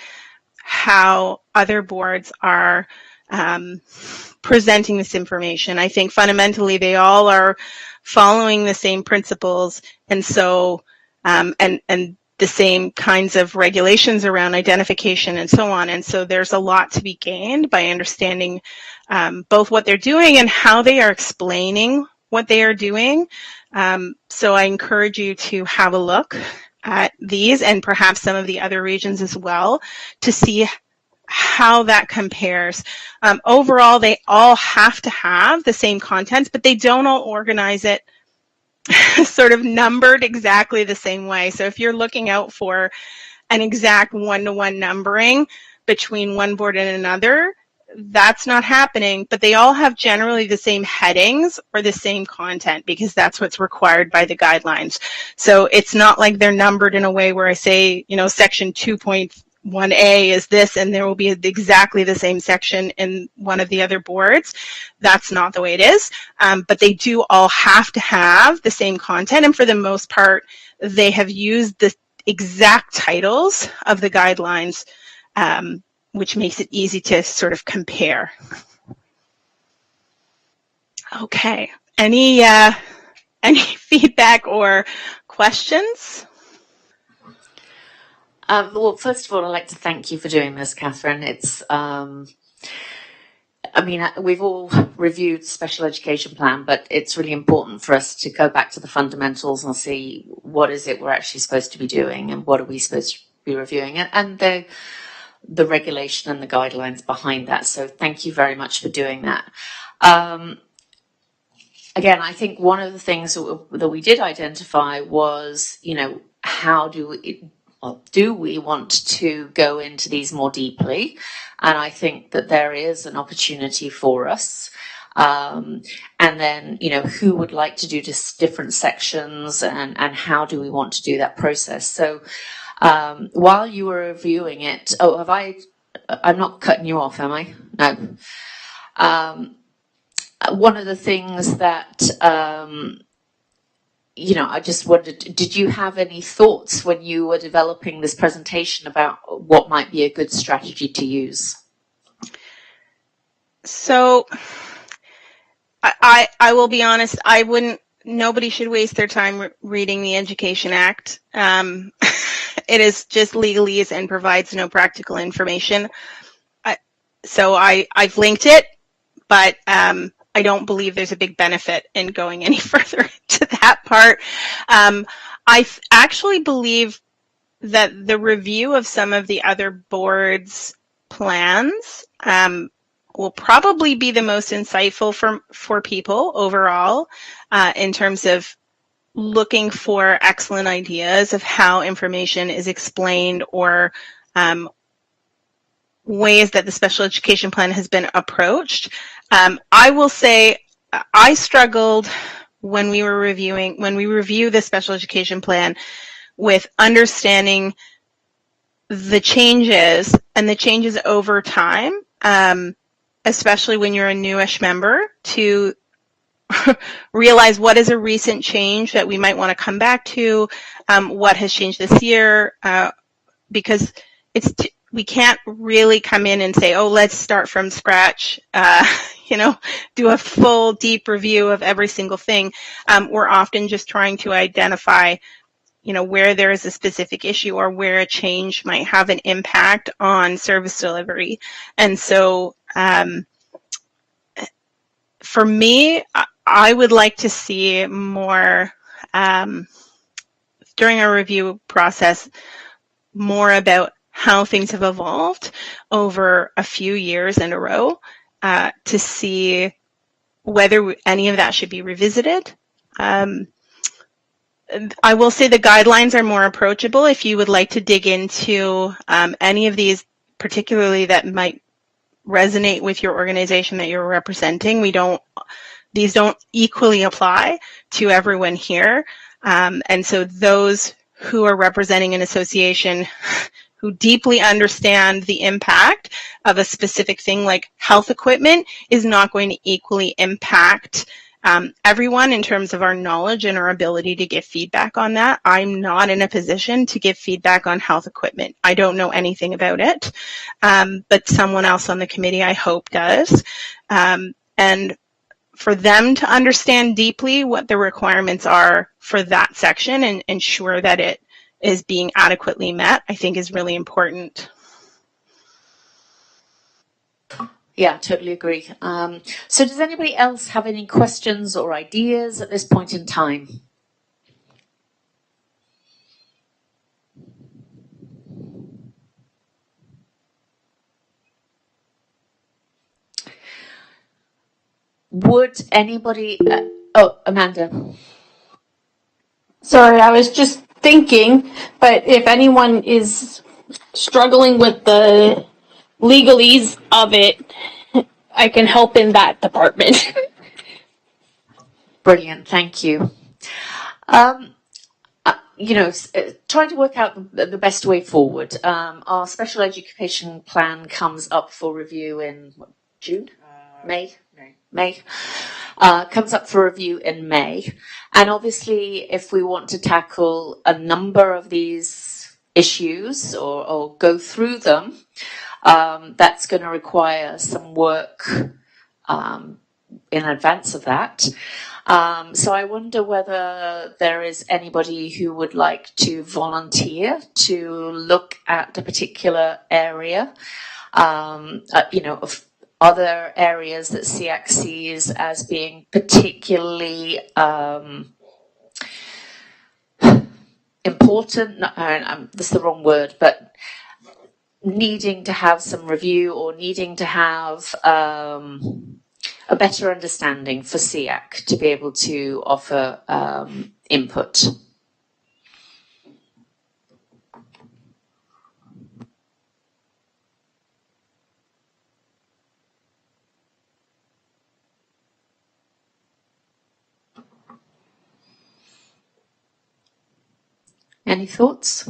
how other boards are presenting this information. I think fundamentally they all are following the same principles, and so and the same kinds of regulations around identification and so on. And so there's a lot to be gained by understanding both what they're doing and how they are explaining what they are doing. So I encourage you to have a look at these and perhaps some of the other regions as well to see how that compares. Overall, they all have to have the same contents, but they don't all organize it sort of numbered exactly the same way. So if you're looking out for an exact one-to-one numbering between one board and another, that's not happening, but they all have generally the same headings or the same content because that's what's required by the guidelines. So it's not like they're numbered in a way where I say, you know, section 2.1A is this, and there will be exactly the same section in one of the other boards. That's not the way it is, but they do all have to have the same content, and for the most part, they have used the exact titles of the guidelines, which makes it easy to sort of compare. Okay, any feedback or questions? Well, first of all, I'd like to thank you for doing this, Catherine. It's, I mean, we've all reviewed special education plan, but it's really important for us to go back to the fundamentals and see what is it we're actually supposed to be doing and what are we supposed to be reviewing, and the regulation and the guidelines behind that. So thank you very much for doing that. Again, I think one of the things that we did identify was, you know, how do we want to go into these more deeply? And I think that there is an opportunity for us. And then, you know, who would like to do just different sections, and how do we want to do that process? So while you were reviewing it, I'm not cutting you off, am I? No. One of the things that, you know, I just wondered, did you have any thoughts when you were developing this presentation about what might be a good strategy to use? So I will be honest, nobody should waste their time reading the Education Act. It is just legalese and provides no practical information. So I've linked it, but I don't believe there's a big benefit in going any further into that part. I actually believe that the review of some of the other boards' plans will probably be the most insightful for people overall in terms of looking for excellent ideas of how information is explained or ways that the special education plan has been approached. I will say I struggled when we review the special education plan with understanding the changes and the changes over time, especially when you're a newish member, to realize what is a recent change that we might want to come back to, what has changed this year, because we can't really come in and say, oh, let's start from scratch, do a full deep review of every single thing. We're often just trying to identify where there is a specific issue or where a change might have an impact on service delivery. And so for me, I would like to see more, during our review process, more about how things have evolved over a few years in a row to see whether any of that should be revisited. I will say the guidelines are more approachable if you would like to dig into any of these, particularly that might resonate with your organization that you're representing. These don't equally apply to everyone here. And so those who are representing an association who deeply understand the impact of a specific thing like health equipment is not going to equally impact everyone in terms of our knowledge and our ability to give feedback on that. I'm not in a position to give feedback on health equipment. I don't know anything about it, but someone else on the committee I hope does. And for them to understand deeply what the requirements are for that section and ensure that it is being adequately met, I think is really important. Yeah, totally agree. So does anybody else have any questions or ideas at this point in time? Would anybody... Amanda. Sorry, I was just thinking, but if anyone is struggling with the legalese of it, I can help in that department. Brilliant, thank you. Trying to work out the best way forward. Our special education plan comes up for review in June? May? May. Comes up for review in May. And obviously, if we want to tackle a number of these issues or go through them, that's going to require some work in advance of that. So I wonder whether there is anybody who would like to volunteer to look at a particular area, of other areas that SEAC sees as being particularly important. That's the wrong word, but needing to have some review or needing to have a better understanding for SEAC to be able to offer input. Any thoughts?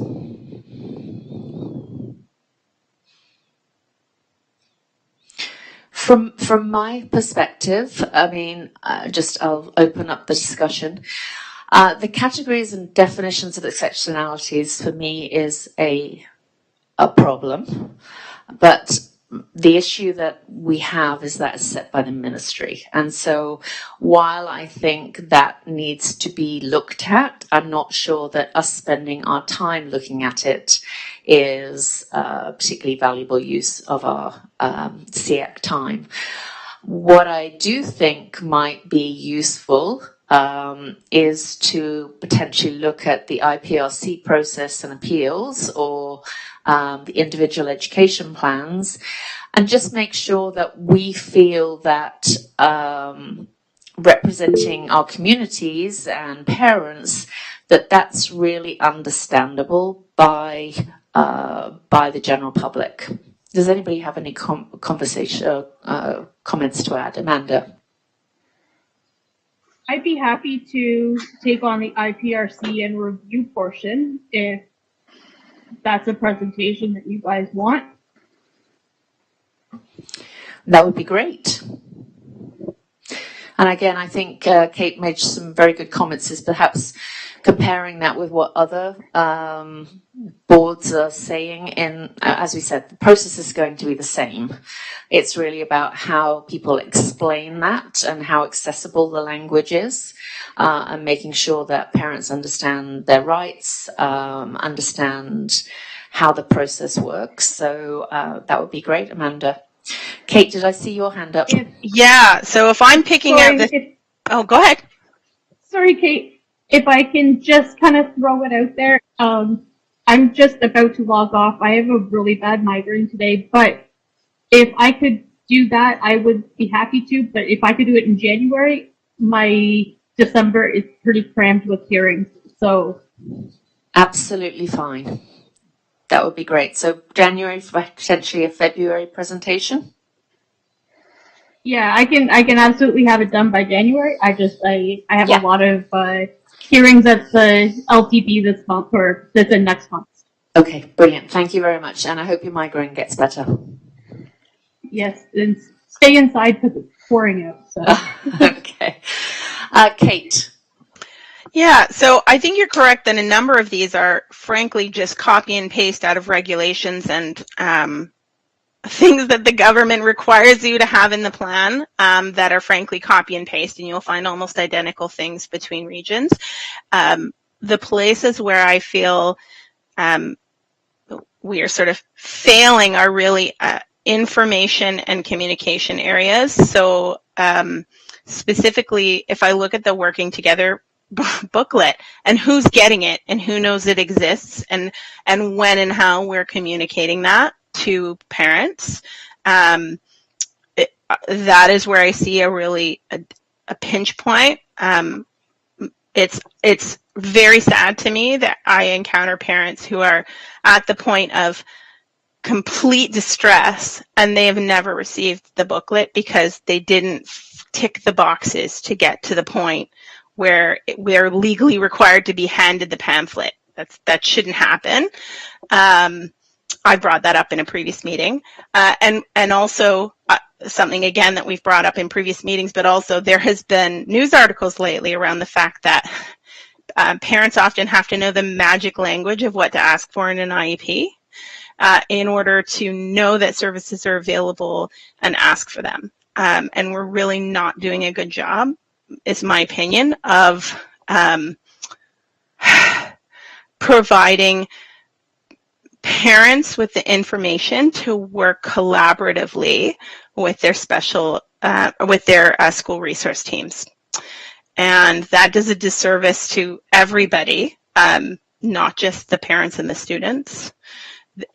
From my perspective, I'll open up the discussion. The categories and definitions of exceptionalities for me is a problem, but the issue that we have is that it's set by the ministry. And so while I think that needs to be looked at, I'm not sure that us spending our time looking at it is particularly valuable use of our SEAC time. What I do think might be useful is to potentially look at the IPRC process and appeals, or the individual education plans, and just make sure that we feel that representing our communities and parents, that's really understandable by the general public. Does anybody have any comments to add? Amanda? I'd be happy to take on the IPRC and review portion if that's a presentation that you guys want. That would be great. And again, I think Kate made some very good comments, is perhaps comparing that with what other boards are saying. And as we said, the process is going to be the same. It's really about how people explain that and how accessible the language is, and making sure that parents understand their rights, understand how the process works. So that would be great, Amanda. Kate, did I see your hand up? Yeah, so if I'm picking out this... Oh, go ahead. Sorry, Kate. If I can just kind of throw it out there, I'm just about to log off. I have a really bad migraine today, but if I could do that, I would be happy to. But if I could do it in January, my December is pretty crammed with hearings. So absolutely fine. That would be great. So January, potentially a February presentation? Yeah, I can absolutely have it done by January. I have a lot of hearings at the LTB this month, or that's in next month. Okay, brilliant. Thank you very much. And I hope your migraine gets better. Yes, and stay inside because it's pouring out. So. Okay. Kate. Yeah, so I think you're correct that a number of these are frankly just copy and paste out of regulations and things that the government requires you to have in the plan that are frankly copy and paste, and you'll find almost identical things between regions. The places where I feel we are sort of failing are really information and communication areas. So specifically, if I look at the Working Together booklet and who's getting it and who knows it exists, and when and how we're communicating that to parents, that is where I see a pinch point. It's very sad to me that I encounter parents who are at the point of complete distress and they have never received the booklet because they didn't tick the boxes to get to the point where we're legally required to be handed the pamphlet. That shouldn't happen. I brought that up in a previous meeting, and also something again that we've brought up in previous meetings, but also there has been news articles lately around the fact that parents often have to know the magic language of what to ask for in an IEP in order to know that services are available and ask for them. And we're really not doing a good job, is my opinion, of providing parents with the information to work collaboratively with their school resource teams. And that does a disservice to everybody, not just the parents and the students.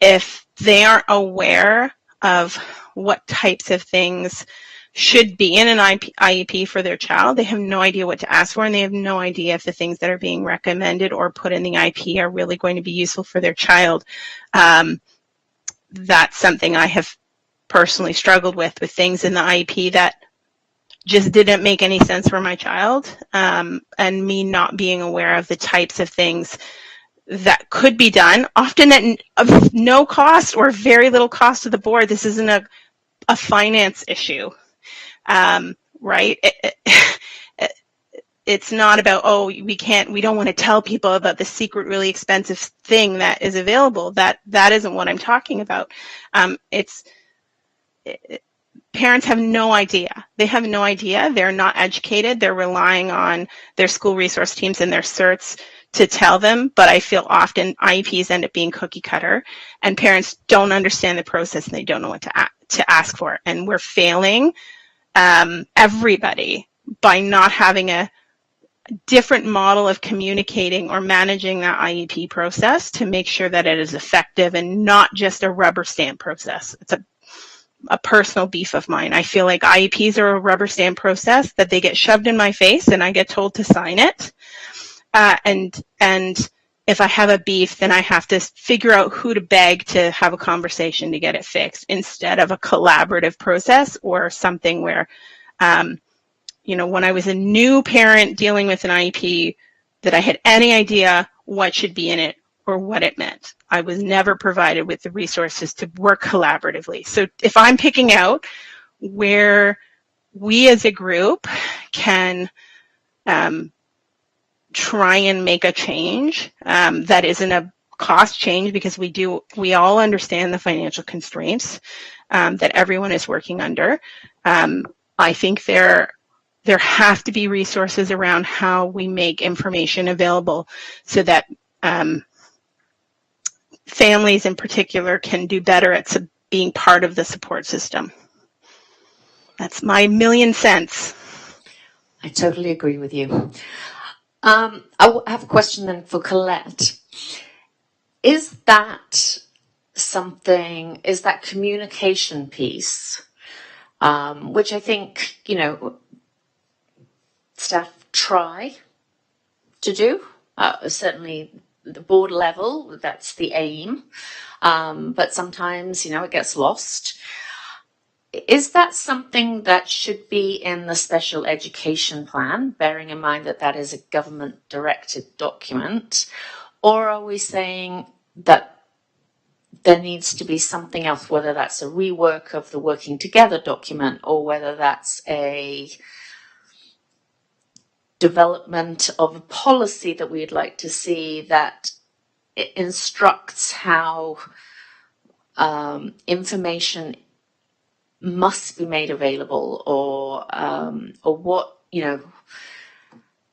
If they aren't aware of what types of things should be in an IEP for their child, they have no idea what to ask for, and they have no idea if the things that are being recommended or put in the IEP are really going to be useful for their child. That's something I have personally struggled with things in the IEP that just didn't make any sense for my child, and me not being aware of the types of things that could be done, often at of no cost or very little cost to the board. This isn't a finance issue. Right? It's not about, oh, we don't want to tell people about the secret, really expensive thing that is available. That isn't what I'm talking about. Parents have no idea. They have no idea. They're not educated. They're relying on their school resource teams and their certs to tell them, but I feel often IEPs end up being cookie cutter, and parents don't understand the process and they don't know what to ask for. And we're failing everybody by not having a different model of communicating or managing that IEP process to make sure that it is effective and not just a rubber stamp process. It's a personal beef of mine. I feel like IEPs are a rubber stamp process that they get shoved in my face and I get told to sign it. And if I have a beef, then I have to figure out who to beg to have a conversation to get it fixed instead of a collaborative process or something where, when I was a new parent dealing with an IEP, that I had any idea what should be in it or what it meant. I was never provided with the resources to work collaboratively. So if I'm picking out where we as a group can try and make a change that isn't a cost change, because we all understand the financial constraints that everyone is working under. I think there have to be resources around how we make information available so that families in particular can do better at being part of the support system. That's my million cents. I totally agree with you. I have a question then for Colette. Is that communication piece, which I think, staff try to do, certainly the board level, that's the aim, but sometimes, it gets lost. Is that something that should be in the special education plan, bearing in mind that that is a government-directed document? Or are we saying that there needs to be something else, whether that's a rework of the working together document or whether that's a development of a policy that we'd like to see that it instructs how information must be made available, or what,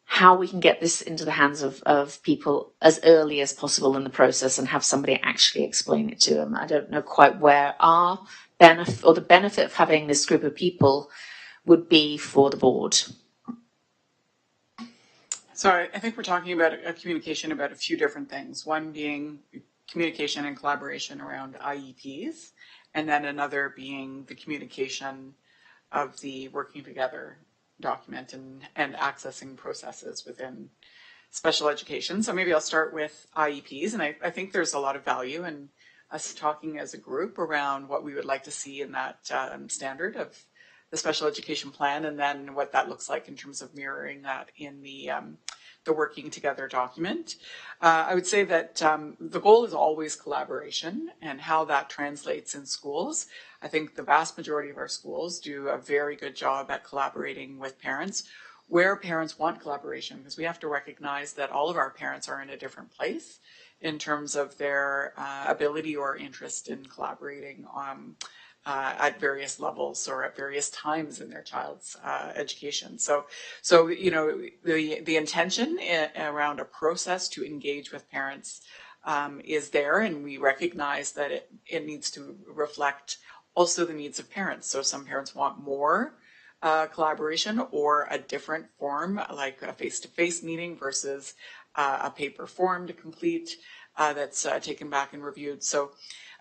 how we can get this into the hands of people as early as possible in the process and have somebody actually explain it to them. I don't know quite where our benefit or the benefit of having this group of people would be for the board. So I think we're talking about a communication about a few different things. One being communication and collaboration around IEPs, and then another being the communication of the working together document and accessing processes within special education. So maybe I'll start with IEPs, and I think there's a lot of value in us talking as a group around what we would like to see in that standard of the special education plan, and then what that looks like in terms of mirroring that in the working together document. I would say that the goal is always collaboration, and how that translates in schools. I think the vast majority of our schools do a very good job at collaborating with parents where parents want collaboration, because we have to recognize that all of our parents are in a different place in terms of their ability or interest in collaborating at various levels or at various times in their child's education. So the intention around a process to engage with parents is there, and we recognize that it needs to reflect also the needs of parents. So some parents want more collaboration or a different form, like a face-to-face meeting versus a paper form to complete that's taken back and reviewed. So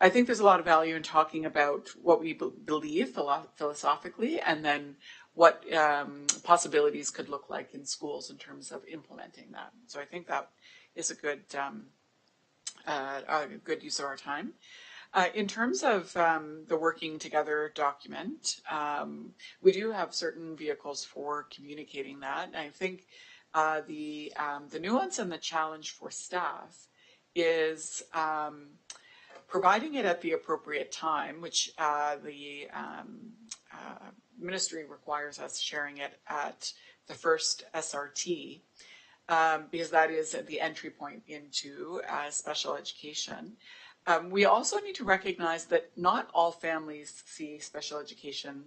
I think there's a lot of value in talking about what we believe philosophically, and then what possibilities could look like in schools in terms of implementing that. So I think that is a good use of our time. In terms of the working together document, we do have certain vehicles for communicating that. And I think the nuance and the challenge for staff is providing it at the appropriate time, which the ministry requires us sharing it at the first SRT, because that is the entry point into special education. We also need to recognize that not all families see special education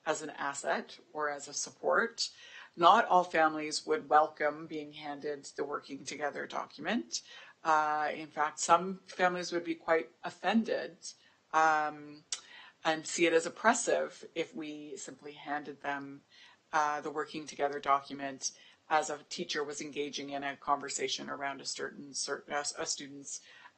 as an asset or as a support. Not all families would welcome being handed the working together document. In fact, some families would be quite offended and see it as oppressive if we simply handed them the working together document as a teacher was engaging in a conversation around a student's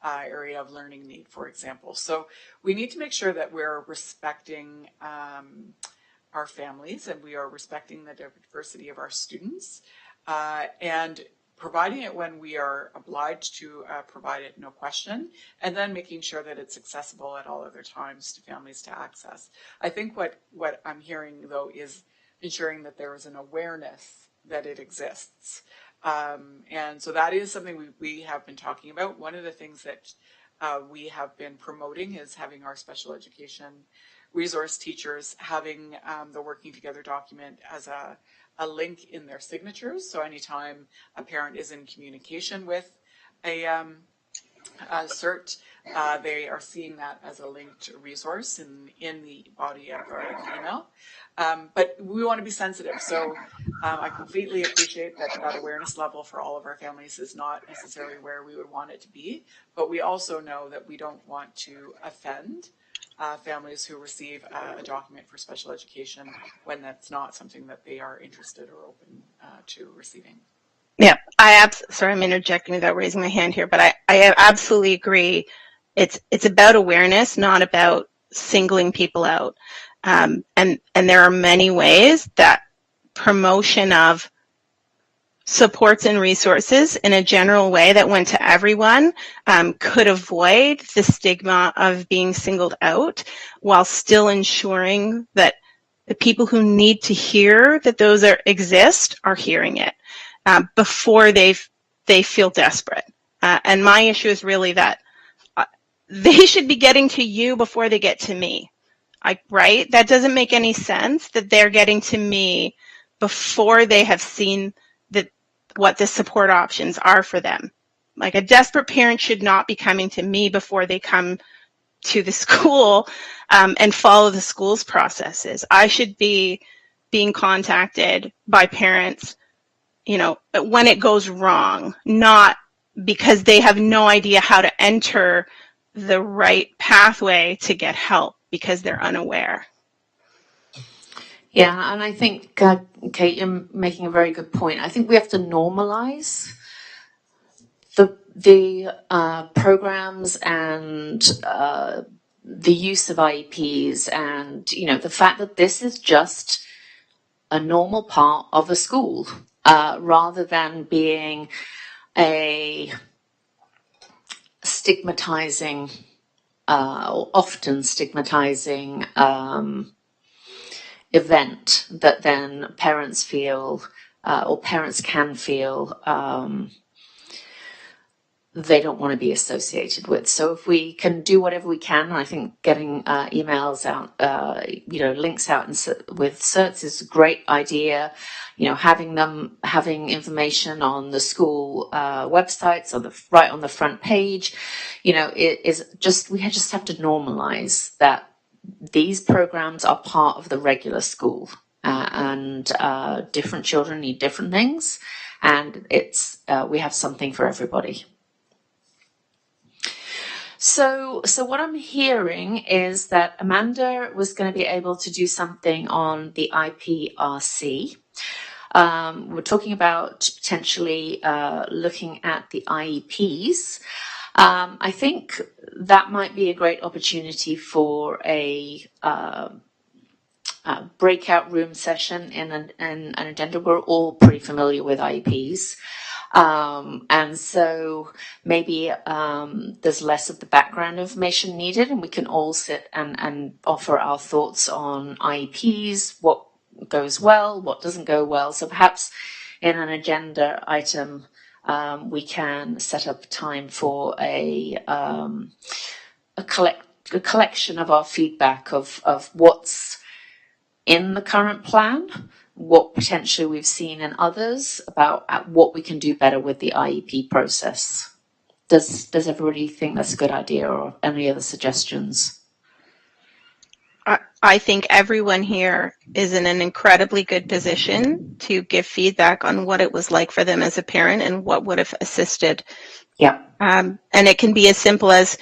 area of learning need, for example. So we need to make sure that we're respecting our families, and we are respecting the diversity of our students, and providing it when we are obliged to provide it, no question, and then making sure that it's accessible at all other times to families to access. I think what I'm hearing, though, is ensuring that there is an awareness that it exists. And so that is something we have been talking about. One of the things that we have been promoting is having our special education resource teachers having the working together document as a link in their signatures. So anytime a parent is in communication with a CERT, they are seeing that as a linked resource in the body of our email. But we want to be sensitive. So I completely appreciate that awareness level for all of our families is not necessarily where we would want it to be. But we also know that we don't want to offend families who receive a document for special education when that's not something that they are interested or open to receiving. Yeah, sorry, I'm interjecting without raising my hand here, but I absolutely agree. It's about awareness, not about singling people out. And there are many ways that promotion of supports and resources in a general way that went to everyone could avoid the stigma of being singled out, while still ensuring that the people who need to hear that those exist are hearing it before they feel desperate. And my issue is really that they should be getting to you before they get to me. Right? That doesn't make any sense that they're getting to me before they have seen what the support options are for them. Like, a desperate parent should not be coming to me before they come to the school and follow the school's processes. I should be being contacted by parents, when it goes wrong, not because they have no idea how to enter the right pathway to get help because they're unaware. Yeah, and I think, Kate, you're making a very good point. I think we have to normalize the programs and the use of IEPs, and the fact that this is just a normal part of a school, rather than being a stigmatizing, or often stigmatizing event that then parents feel, or parents can feel, they don't want to be associated with. So if we can do whatever we can, I think getting emails out, links out with certs is a great idea. Having information on the school websites or right on the front page, it is just, we just have to normalize that these programs are part of the regular school, and different children need different things, and we have something for everybody. So what I'm hearing is that Amanda was going to be able to do something on the IPRC. We're talking about potentially looking at the IEPs. I think that might be a great opportunity for a breakout room session in an agenda. We're all pretty familiar with IEPs. And so maybe there's less of the background information needed, and we can all sit and offer our thoughts on IEPs, what goes well, what doesn't go well. So perhaps in an agenda item, we can set up time for a collection of our feedback of what's in the current plan, what potentially we've seen in others, about what we can do better with the IEP process. Does everybody think that's a good idea, or any other suggestions? I think everyone here is in an incredibly good position to give feedback on what it was like for them as a parent and what would have assisted. Yeah. And it can be as simple as,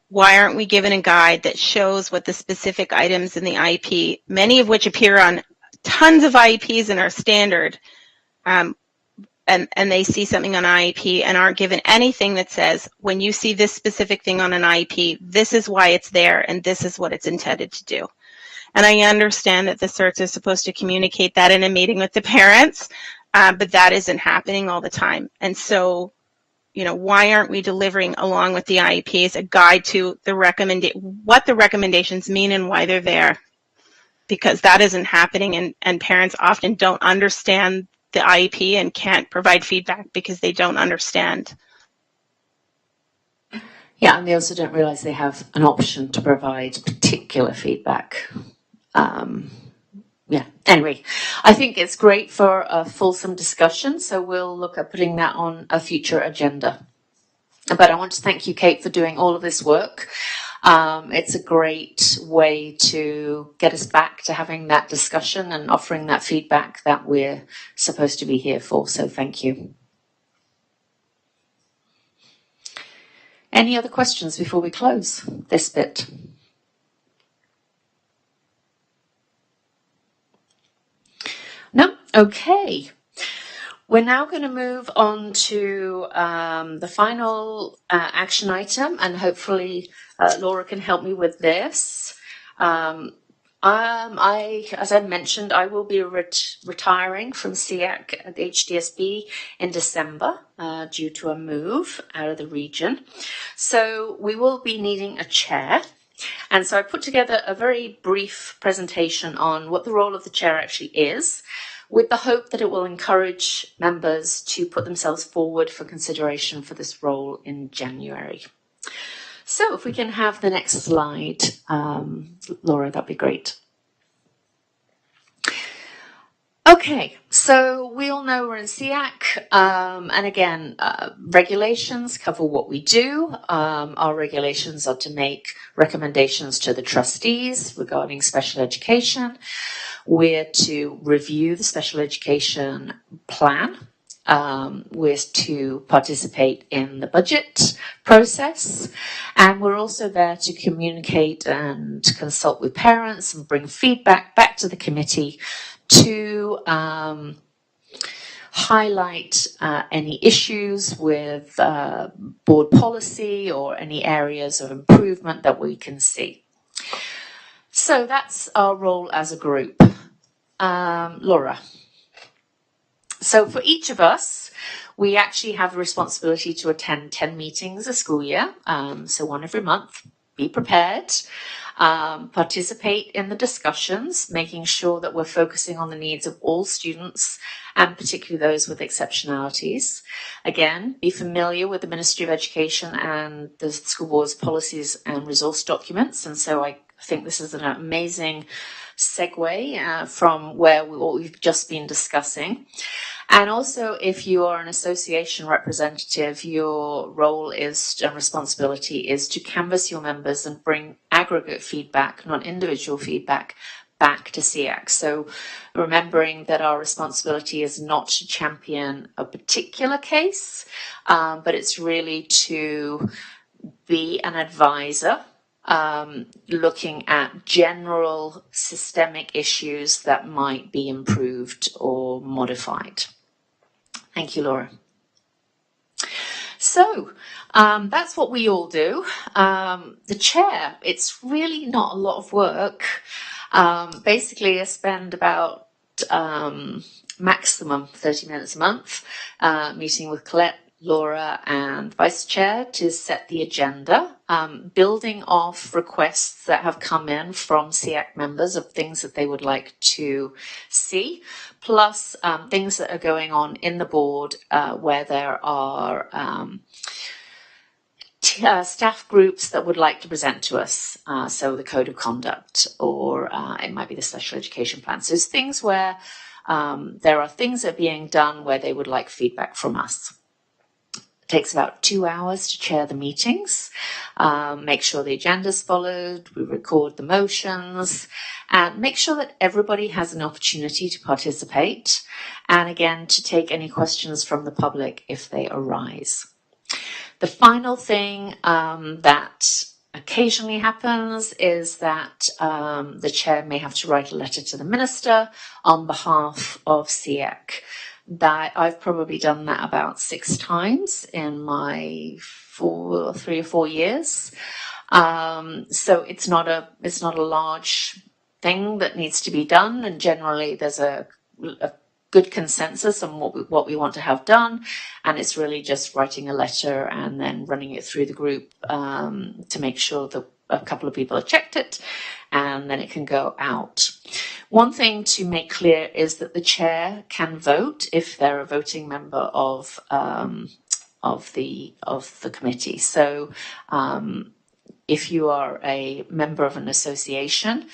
why aren't we given a guide that shows what the specific items in the IEP, many of which appear on tons of IEPs in our standard, and they see something on IEP and aren't given anything that says, when you see this specific thing on an IEP, this is why it's there and this is what it's intended to do. And I understand that the certs are supposed to communicate that in a meeting with the parents, but that isn't happening all the time. And so, why aren't we delivering along with the IEPs a guide to what the recommendations mean and why they're there? Because that isn't happening, and parents often don't understand the IEP and can't provide feedback because they don't understand. Yeah, and they also don't realise they have an option to provide particular feedback. Anyway, I think it's great for a fulsome discussion, so we'll look at putting that on a future agenda. But I want to thank you, Kate, for doing all of this work. It's a great way to get us back to having that discussion and offering that feedback that we're supposed to be here for, so thank you. Any other questions before we close this bit? No? Okay. We're now going to move on to the final action item, and hopefully Laura can help me with this. As I mentioned, I will be retiring from SEAC at the HDSB in December due to a move out of the region. So we will be needing a chair. And so I put together a very brief presentation on what the role of the chair actually is, with the hope that it will encourage members to put themselves forward for consideration for this role in January. So if we can have the next slide, Laura, that'd be great. Okay, so we all know we're in SEAC, and again, regulations cover what we do. Our regulations are to make recommendations to the trustees regarding special education. We're to review the special education plan. We're to participate in the budget process, and we're also there to communicate and consult with parents and bring feedback back to the committee to highlight any issues with board policy or any areas of improvement that we can see. So that's our role as a group. Laura. So for each of us, we actually have the responsibility to attend 10 meetings a school year, so one every month. Be prepared. Participate in the discussions, making sure that we're focusing on the needs of all students and particularly those with exceptionalities. Again, be familiar with the Ministry of Education and the school board's policies and resource documents. And so I think this is an amazing segue from what we've just been discussing. And also, if you are an association representative, your role and responsibility is to canvass your members and bring aggregate feedback, not individual feedback, back to SEAC. So remembering that our responsibility is not to champion a particular case, but it's really to be an advisor, looking at general systemic issues that might be improved or modified. Thank you, Laura. So that's what we all do. The chair, it's really not a lot of work. Basically, I spend about maximum 30 minutes a month meeting with Colette, Laura and Vice Chair to set the agenda, building off requests that have come in from SEAC members of things that they would like to see, plus things that are going on in the board where there are staff groups that would like to present to us, so the code of conduct, or it might be the special education plan. So it's things where there are things that are being done where they would like feedback from us. It takes about 2 hours to chair the meetings, make sure the agenda's followed, we record the motions, and make sure that everybody has an opportunity to participate, and again, to take any questions from the public if they arise. The final thing that occasionally happens is that the chair may have to write a letter to the minister on behalf of SEAC. That I've probably done that about 6 times in my 3 or 4 years. So it's not a large thing that needs to be done, and generally there's a good consensus on what we want to have done, and it's really just writing a letter and then running it through the group to make sure that a couple of people have checked it, and then it can go out. One thing to make clear is that the chair can vote if they're a voting member of the committee. So if you are a member of an association,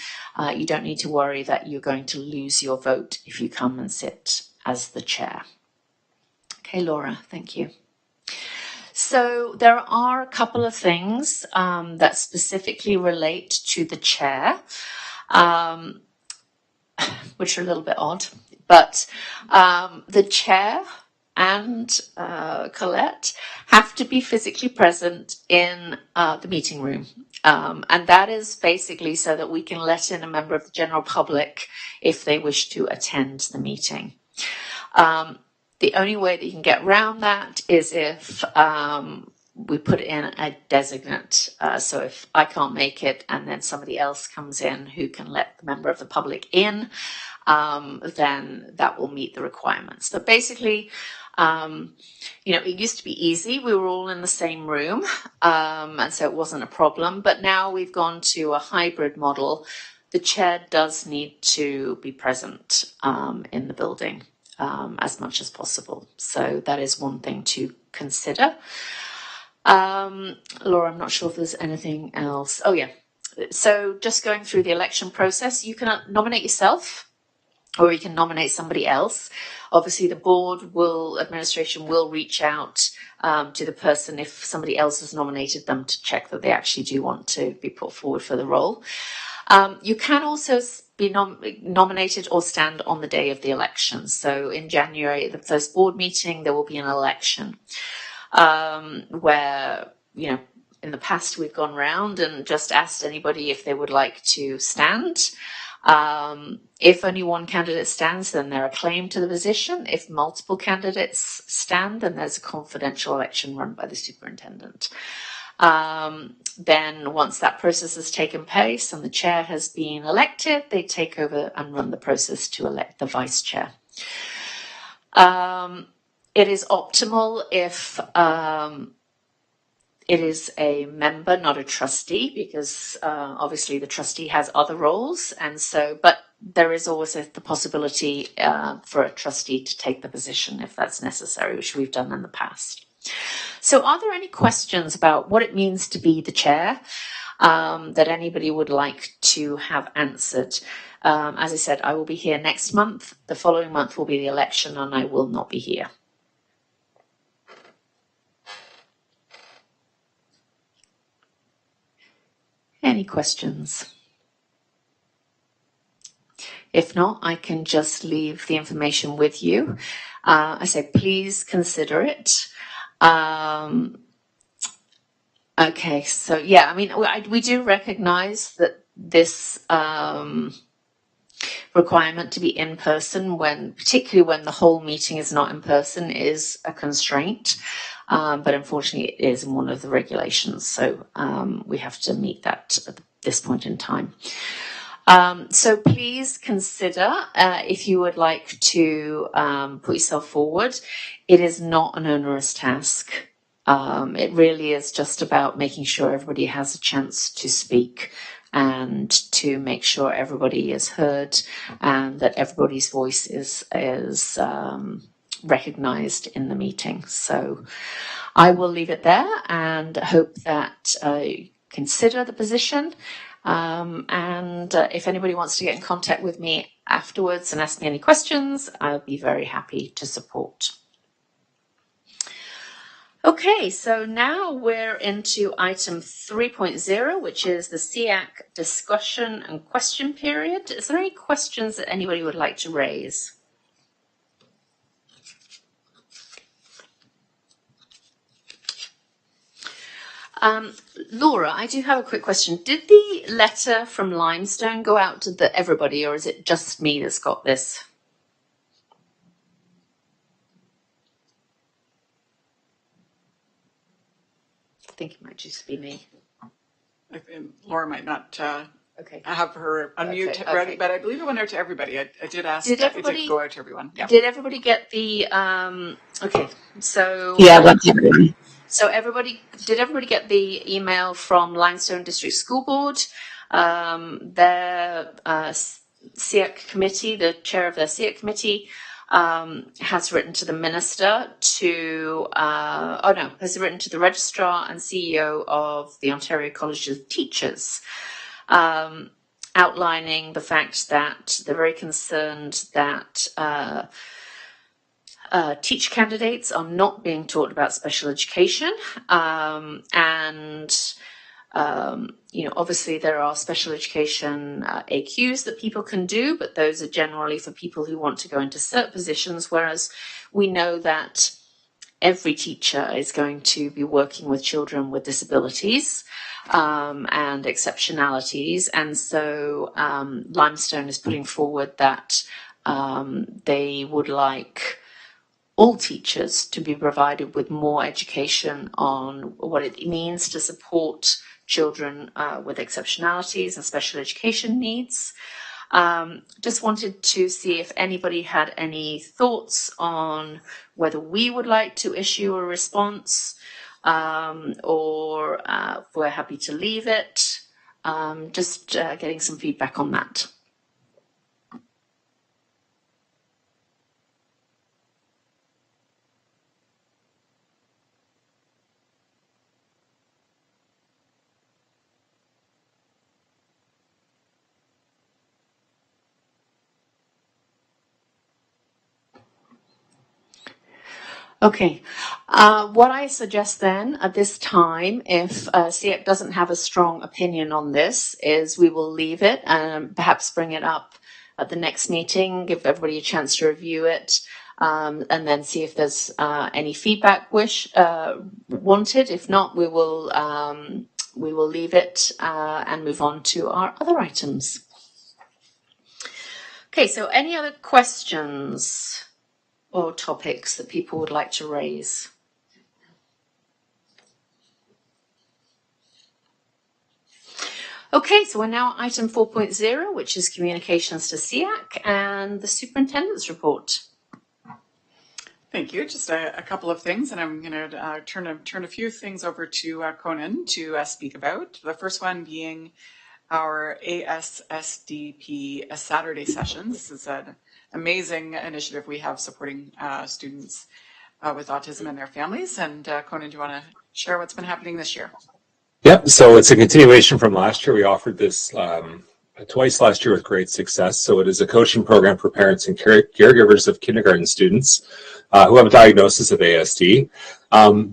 you don't need to worry that you're going to lose your vote if you come and sit as the chair. Okay, Laura, thank you. So there are a couple of things that specifically relate to the chair, which are a little bit odd, but the chair and Colette have to be physically present in the meeting room. And that is basically so that we can let in a member of the general public if they wish to attend the meeting. The only way that you can get around that is if we put in a designate. So if I can't make it and then somebody else comes in who can let the member of the public in, then that will meet the requirements. But basically, it used to be easy. We were all in the same room, and so it wasn't a problem. But now we've gone to a hybrid model. The chair does need to be present in the building as much as possible. So that is one thing to consider. Laura, I'm not sure if there's anything else. Oh, yeah. So just going through the election process, you can nominate yourself, or you can nominate somebody else. Obviously, the administration will reach out to the person if somebody else has nominated them to check that they actually do want to be put forward for the role. You can also be nominated or stand on the day of the election. So in January, the first board meeting, there will be an election where, in the past we've gone round and just asked anybody if they would like to stand. If only one candidate stands, then they're acclaimed to the position. If multiple candidates stand, then there's a confidential election run by the superintendent. Then once that process has taken place and the chair has been elected, they take over and run the process to elect the vice chair. It is optimal if it is a member, not a trustee, because obviously the trustee has other roles, and so, but there is always the possibility for a trustee to take the position if that's necessary, which we've done in the past. So are there any questions about what it means to be the chair that anybody would like to have answered? As I said, I will be here next month. The following month will be the election, and I will not be here. Any questions? If not, I can just leave the information with you. I say, please consider it. Okay, so yeah, I mean, we do recognize that this requirement to be in person, particularly when the whole meeting is not in person, is a constraint. But unfortunately, it is in one of the regulations, so we have to meet that at this point in time. So please consider if you would like to put yourself forward. It is not an onerous task. It really is just about making sure everybody has a chance to speak and to make sure everybody is heard and that everybody's voice is recognized in the meeting. So I will leave it there and hope that you consider the position. And if anybody wants to get in contact with me afterwards and ask me any questions, I'll be very happy to support. Okay, so now we're into item 3.0, which is the SEAC discussion and question period. Is there any questions that anybody would like to raise? Laura, I do have a quick question. Did the letter from Limestone go out to everybody, or is it just me that's got this? I think it might just be me. Laura might not Okay. have her unmute ready, but I believe it went out to everybody. I did ask. It did go out to everyone. Yeah. Did everybody get the? Okay. So. Yeah, I went to everybody. So did everybody get the email from Limestone District School Board? Their SEAC committee, the chair of their SEAC committee, has written to the minister has written to the registrar and CEO of the Ontario College of Teachers, outlining the fact that they're very concerned that teacher candidates are not being taught about special education, obviously there are special education AQs that people can do, but those are generally for people who want to go into cert positions, whereas we know that every teacher is going to be working with children with disabilities and exceptionalities, and so Limestone is putting forward that they would like all teachers to be provided with more education on what it means to support children with exceptionalities and special education needs. Just wanted to see if anybody had any thoughts on whether we would like to issue a response or if we're happy to leave it. Just getting some feedback on that. Okay, what I suggest then at this time, if SEAC doesn't have a strong opinion on this, is we will leave it and perhaps bring it up at the next meeting, give everybody a chance to review it, and then see if there's any feedback wanted. If not, we will leave it and move on to our other items. Okay, so any other questions or topics that people would like to raise? Okay, so we're now at item 4.0, which is communications to SEAC and the superintendent's report. Thank you. Just a couple of things, and I'm going to turn a few things over to Conan to speak about. The first one being our ASSDP Saturday sessions. This is an amazing initiative we have supporting students with autism and their families. And Conan, do you want to share what's been happening this year? Yep, so it's a continuation from last year. We offered this twice last year with great success. So it is a coaching program for parents and caregivers of kindergarten students who have a diagnosis of ASD.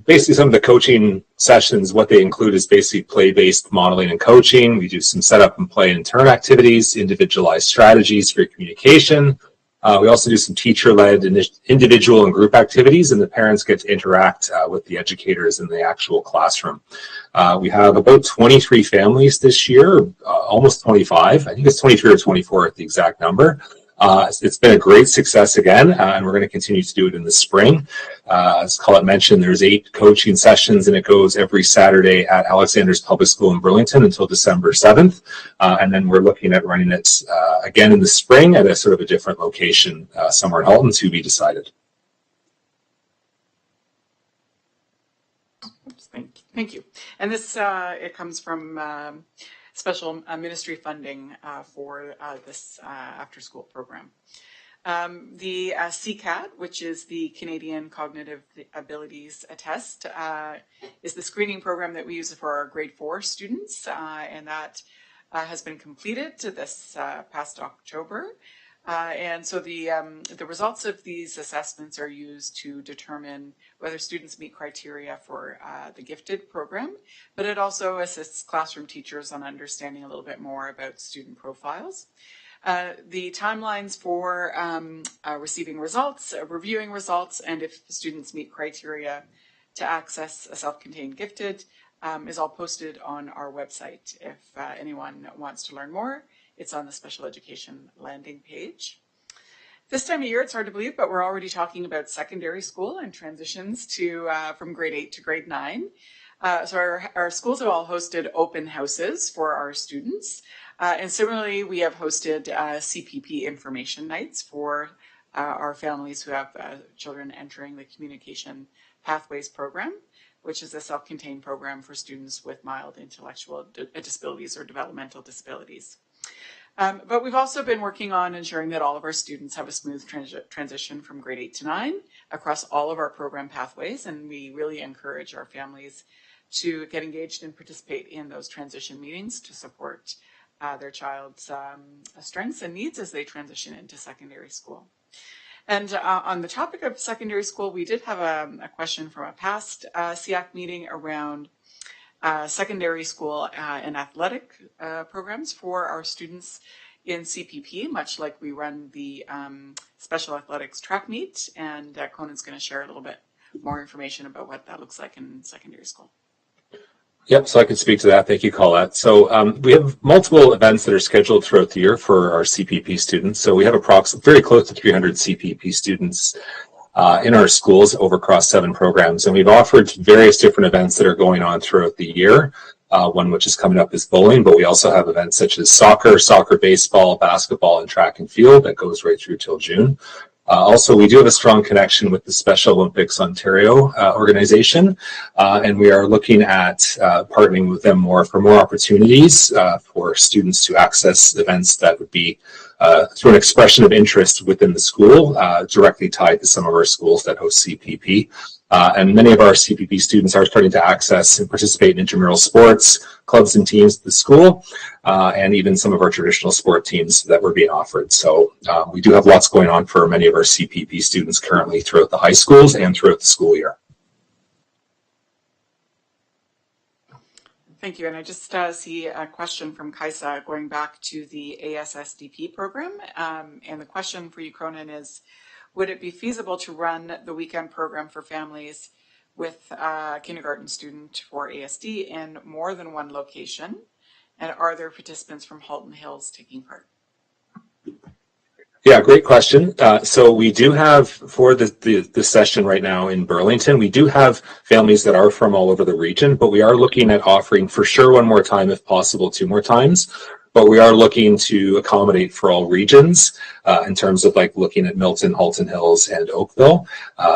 Basically, some of the coaching sessions, what they include is basically play-based modeling and coaching. We do some setup and play and turn activities, individualized strategies for communication. We also do some teacher-led individual and group activities, and the parents get to interact with the educators in the actual classroom. We have about 23 families this year, almost 25. I think it's 23 or 24 at the exact number. It's been a great success again, and we're going to continue to do it in the spring. As Colette mentioned, there's 8 coaching sessions, and it goes every Saturday at Alexander's Public School in Burlington until December 7th. And then we're looking at running it again in the spring at a sort of a different location somewhere in Halton to be decided. Thank you. And this it comes from special ministry funding for this after-school program. The CCAT, which is the Canadian Cognitive Abilities Test, is the screening program that we use for our grade 4 students, and that has been completed this past October. And so the results of these assessments are used to determine whether students meet criteria for the gifted program, but it also assists classroom teachers on understanding a little bit more about student profiles. The timelines for receiving results, reviewing results, and if students meet criteria to access a self-contained gifted is all posted on our website. If anyone wants to learn more, it's on the special education landing page. This time of year, it's hard to believe, but we're already talking about secondary school and transitions to from grade 8 to grade 9. So our schools have all hosted open houses for our students. And similarly, we have hosted CPP information nights for our families who have children entering the Communication Pathways program, which is a self-contained program for students with mild intellectual disabilities or developmental disabilities. But we've also been working on ensuring that all of our students have a smooth transition from grade 8 to 9 across all of our program pathways, and we really encourage our families to get engaged and participate in those transition meetings to support their child's strengths and needs as they transition into secondary school. And on the topic of secondary school, we did have a question from a past SEAC meeting around secondary school and athletic programs for our students in CPP, much like we run the special athletics track meet. And Conan's going to share a little bit more information about what that looks like in secondary school. Yep, so I can speak to that. Thank you, Colette. So we have multiple events that are scheduled throughout the year for our CPP students. So we have approximately very close to 300 CPP students in our schools over across 7 programs. And we've offered various different events that are going on throughout the year. One which is coming up is bowling, but we also have events such as soccer, baseball, basketball, and track and field that goes right through till June. Also, we do have a strong connection with the Special Olympics Ontario organization, and we are looking at partnering with them more for more opportunities for students to access events that would be through an expression of interest within the school, directly tied to some of our schools that host CPP. And many of our CPP students are starting to access and participate in intramural sports, clubs and teams at the school, and even some of our traditional sport teams that were being offered. So we do have lots going on for many of our CPP students currently throughout the high schools and throughout the school year. Thank you. And I just see a question from Kaisa going back to the ASSDP program. And the question for you, Cronin, is, would it be feasible to run the weekend program for families with a kindergarten student for ASD in more than one location? And are there participants from Halton Hills taking part? Yeah, great question. So we do have, for the session right now in Burlington, we do have families that are from all over the region, but we are looking at offering for sure one more time, if possible, 2 more times. But we are looking to accommodate for all regions in terms of like looking at Milton, Halton Hills, and Oakville.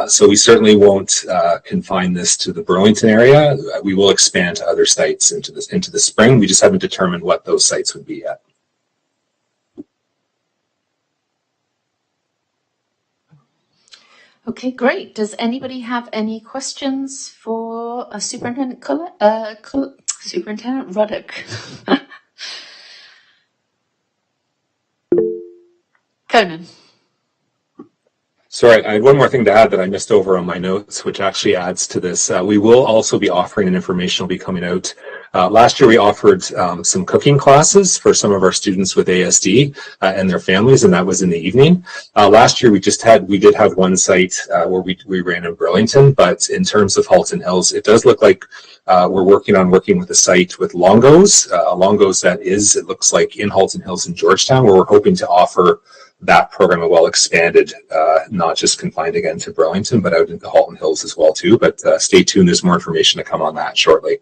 So we certainly won't confine this to the Burlington area. We will expand to other sites into the spring. We just haven't determined what those sites would be yet. Okay, great. Does anybody have any questions for Superintendent Superintendent Ruddock? Conan. Sorry, I had one more thing to add that I missed over on my notes, which actually adds to this. We will also be offering an information will be coming out. Last year, we offered some cooking classes for some of our students with ASD and their families, and that was in the evening. Last year, we did have one site where we ran in Burlington, but in terms of Halton Hills, it does look like we're working with a site with Longos. Longos that is, it looks like, in Halton Hills in Georgetown, where we're hoping to offer that program a well expanded, not just confined again to Burlington, but out into Halton Hills as well too. But stay tuned, there's more information to come on that shortly.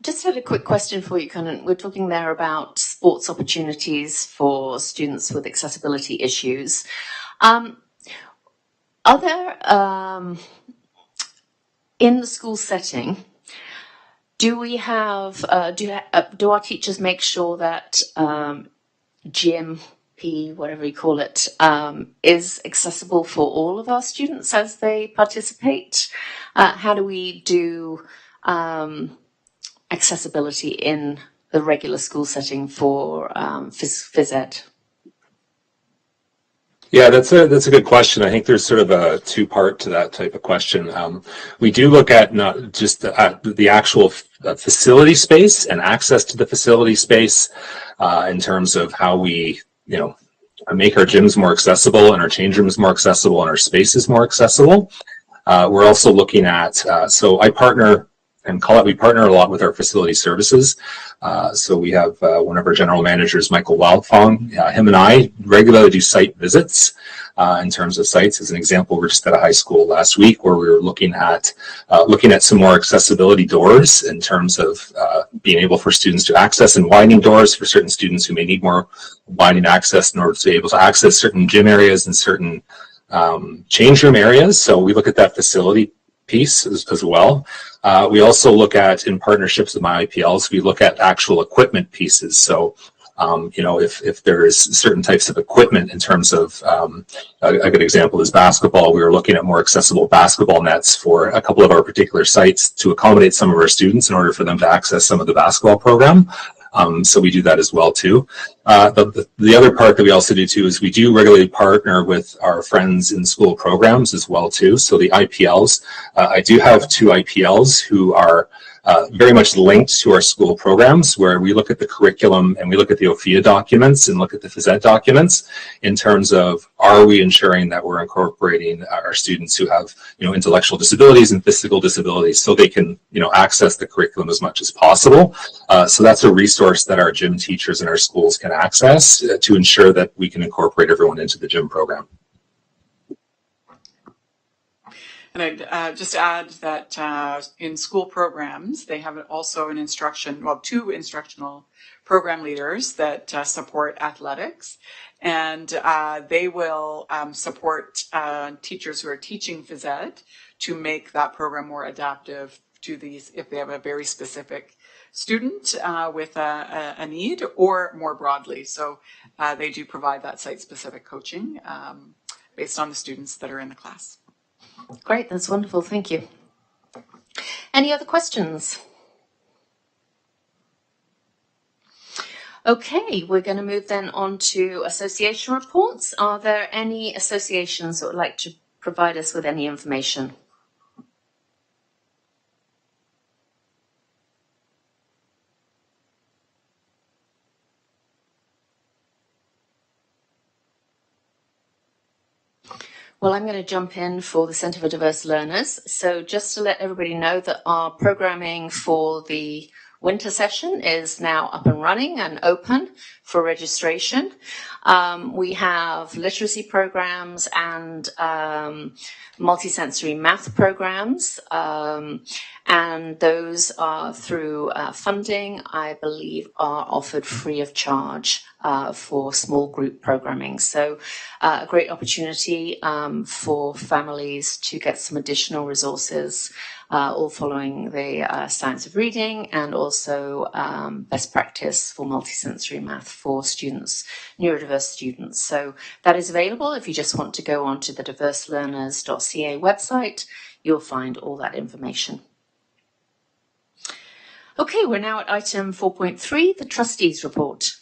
Just had a quick question for you, Conan. We're talking there about sports opportunities for students with accessibility issues. Are there, in the school setting, do we have, do our teachers make sure that gym, PE, whatever you call it, is accessible for all of our students as they participate? How do we do accessibility in the regular school setting for phys ed? Yeah, that's a good question. I think there's sort of a 2-part to that type of question. We do look at not just the actual facility space and access to the facility space in terms of how we, make our gyms more accessible and our change rooms more accessible and our spaces more accessible. We're also looking at, so I partner and we partner a lot with our facility services. So we have one of our general managers, Michael Wildfong. Him and I regularly do site visits in terms of sites. As an example, we're just at a high school last week where we were looking at some more accessibility doors in terms of being able for students to access, and widening doors for certain students who may need more widening access in order to be able to access certain gym areas and certain change room areas. So we look at that facility piece as well. We also look at, in partnerships with my IPLs, we look at actual equipment pieces. So, if there is certain types of equipment in terms of, a good example is basketball. We were looking at more accessible basketball nets for a couple of our particular sites to accommodate some of our students in order for them to access some of the basketball program. So we do that as well too. The other part that we also do too is we do regularly partner with our friends in school programs as well too. So the IPLs, I do have 2 IPLs who are very much linked to our school programs, where we look at the curriculum and we look at the OFIA documents and look at the phys ed documents in terms of, are we ensuring that we're incorporating our students who have, intellectual disabilities and physical disabilities so they can, access the curriculum as much as possible. So that's a resource that our gym teachers in our schools can access to ensure that we can incorporate everyone into the gym program. And I'd just add that in school programs, they have also an 2 instructional program leaders that support athletics. And they will support teachers who are teaching phys ed to make that program more adaptive to these, if they have a very specific student with a need, or more broadly. So they do provide that site-specific coaching based on the students that are in the class. Great, that's wonderful. Thank you. Any other questions? Okay, we're going to move then on to association reports. Are there any associations that would like to provide us with any information? Well, I'm going to jump in for the Centre for Diverse Learners. So just to let everybody know that our programming for the winter session is now up and running and open for registration. We have literacy programs and multisensory math programs, and those are through funding, I believe, are offered free of charge for small group programming. So a great opportunity for families to get some additional resources, all following the science of reading, and also best practice for multisensory math for students, neurodiverse students. So that is available. If you just want to go onto the diverselearners.ca website, you'll find all that information. Okay, we're now at item 4.3, the trustees report.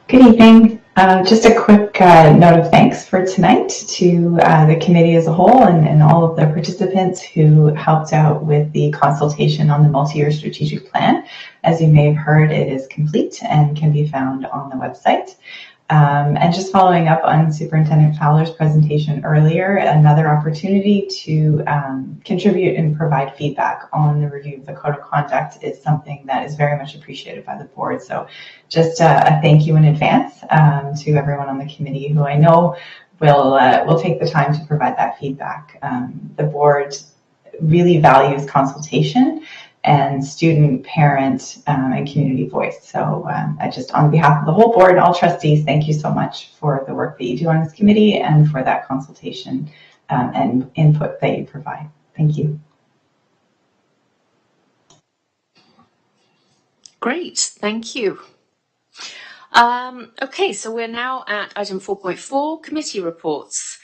Good evening. Just a quick note of thanks for tonight to the committee as a whole and all of the participants who helped out with the consultation on the multi-year strategic plan. As you may have heard, it is complete and can be found on the website. And just following up on Superintendent Fowler's presentation earlier, another opportunity to contribute and provide feedback on the review of the Code of Conduct is something that is very much appreciated by the board. So just a thank you in advance to everyone on the committee who I know will take the time to provide that feedback. The board really values consultation and student, parent, and community voice. So I just, on behalf of the whole board and all trustees, thank you so much for the work that you do on this committee and for that consultation and input that you provide. Thank you. Great, thank you. Okay, so we're now at item 4.4, committee reports.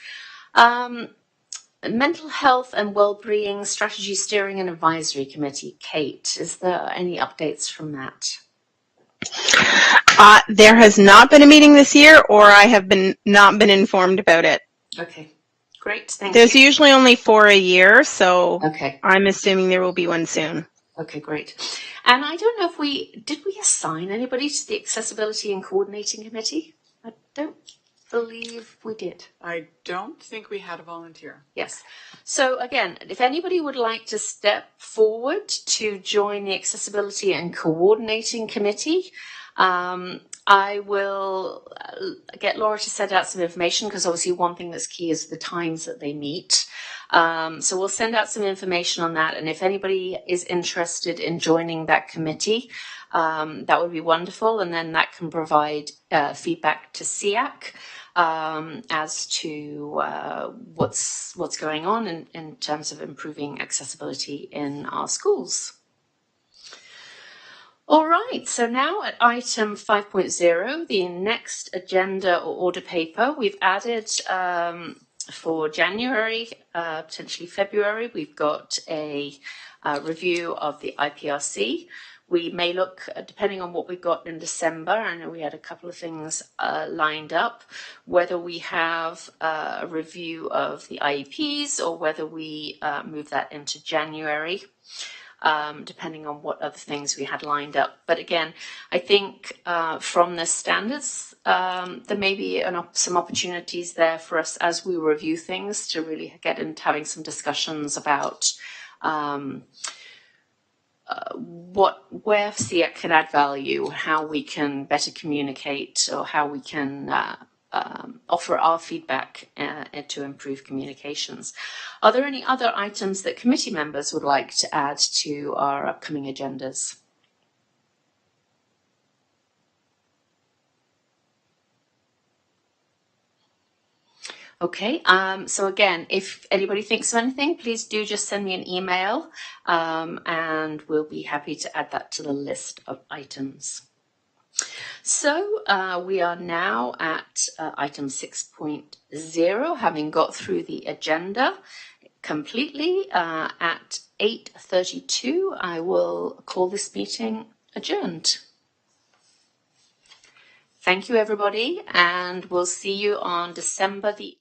Mental Health and Wellbeing Strategy Steering and Advisory Committee. Kate, is there any updates from that? There has not been a meeting this year, or I have not been informed about it. Okay, great, thank you. There's usually only 4 a year, so okay. I'm assuming there will be one soon. Okay, great. And I don't know if did we assign anybody to the Accessibility and Coordinating Committee? I don't believe we did. I don't think we had a volunteer. Yes. So again, if anybody would like to step forward to join the Accessibility and Coordinating Committee, I will get Laura to send out some information, because obviously one thing that's key is the times that they meet. So we'll send out some information on that. And if anybody is interested in joining that committee, that would be wonderful. And then that can provide feedback to SEAC as to what's going on in terms of improving accessibility in our schools. All right, so now at item 5.0, the next agenda or order paper, we've added for January, potentially February, we've got a review of the IPRC. We may look, depending on what we got in December, I know we had a couple of things lined up, whether we have a review of the IEPs or whether we move that into January. Depending on what other things we had lined up. But again, I think from the standards, there may be some opportunities there for us as we review things to really get into having some discussions about where SEAC can add value, how we can better communicate, or how we can offer our feedback to improve communications. Are there any other items that committee members would like to add to our upcoming agendas? Okay, so again, if anybody thinks of anything, please do just send me an email and we'll be happy to add that to the list of items. So we are now at item 6.0, having got through the agenda completely. At 8:32, I will call this meeting adjourned. Thank you, everybody, and we'll see you on December the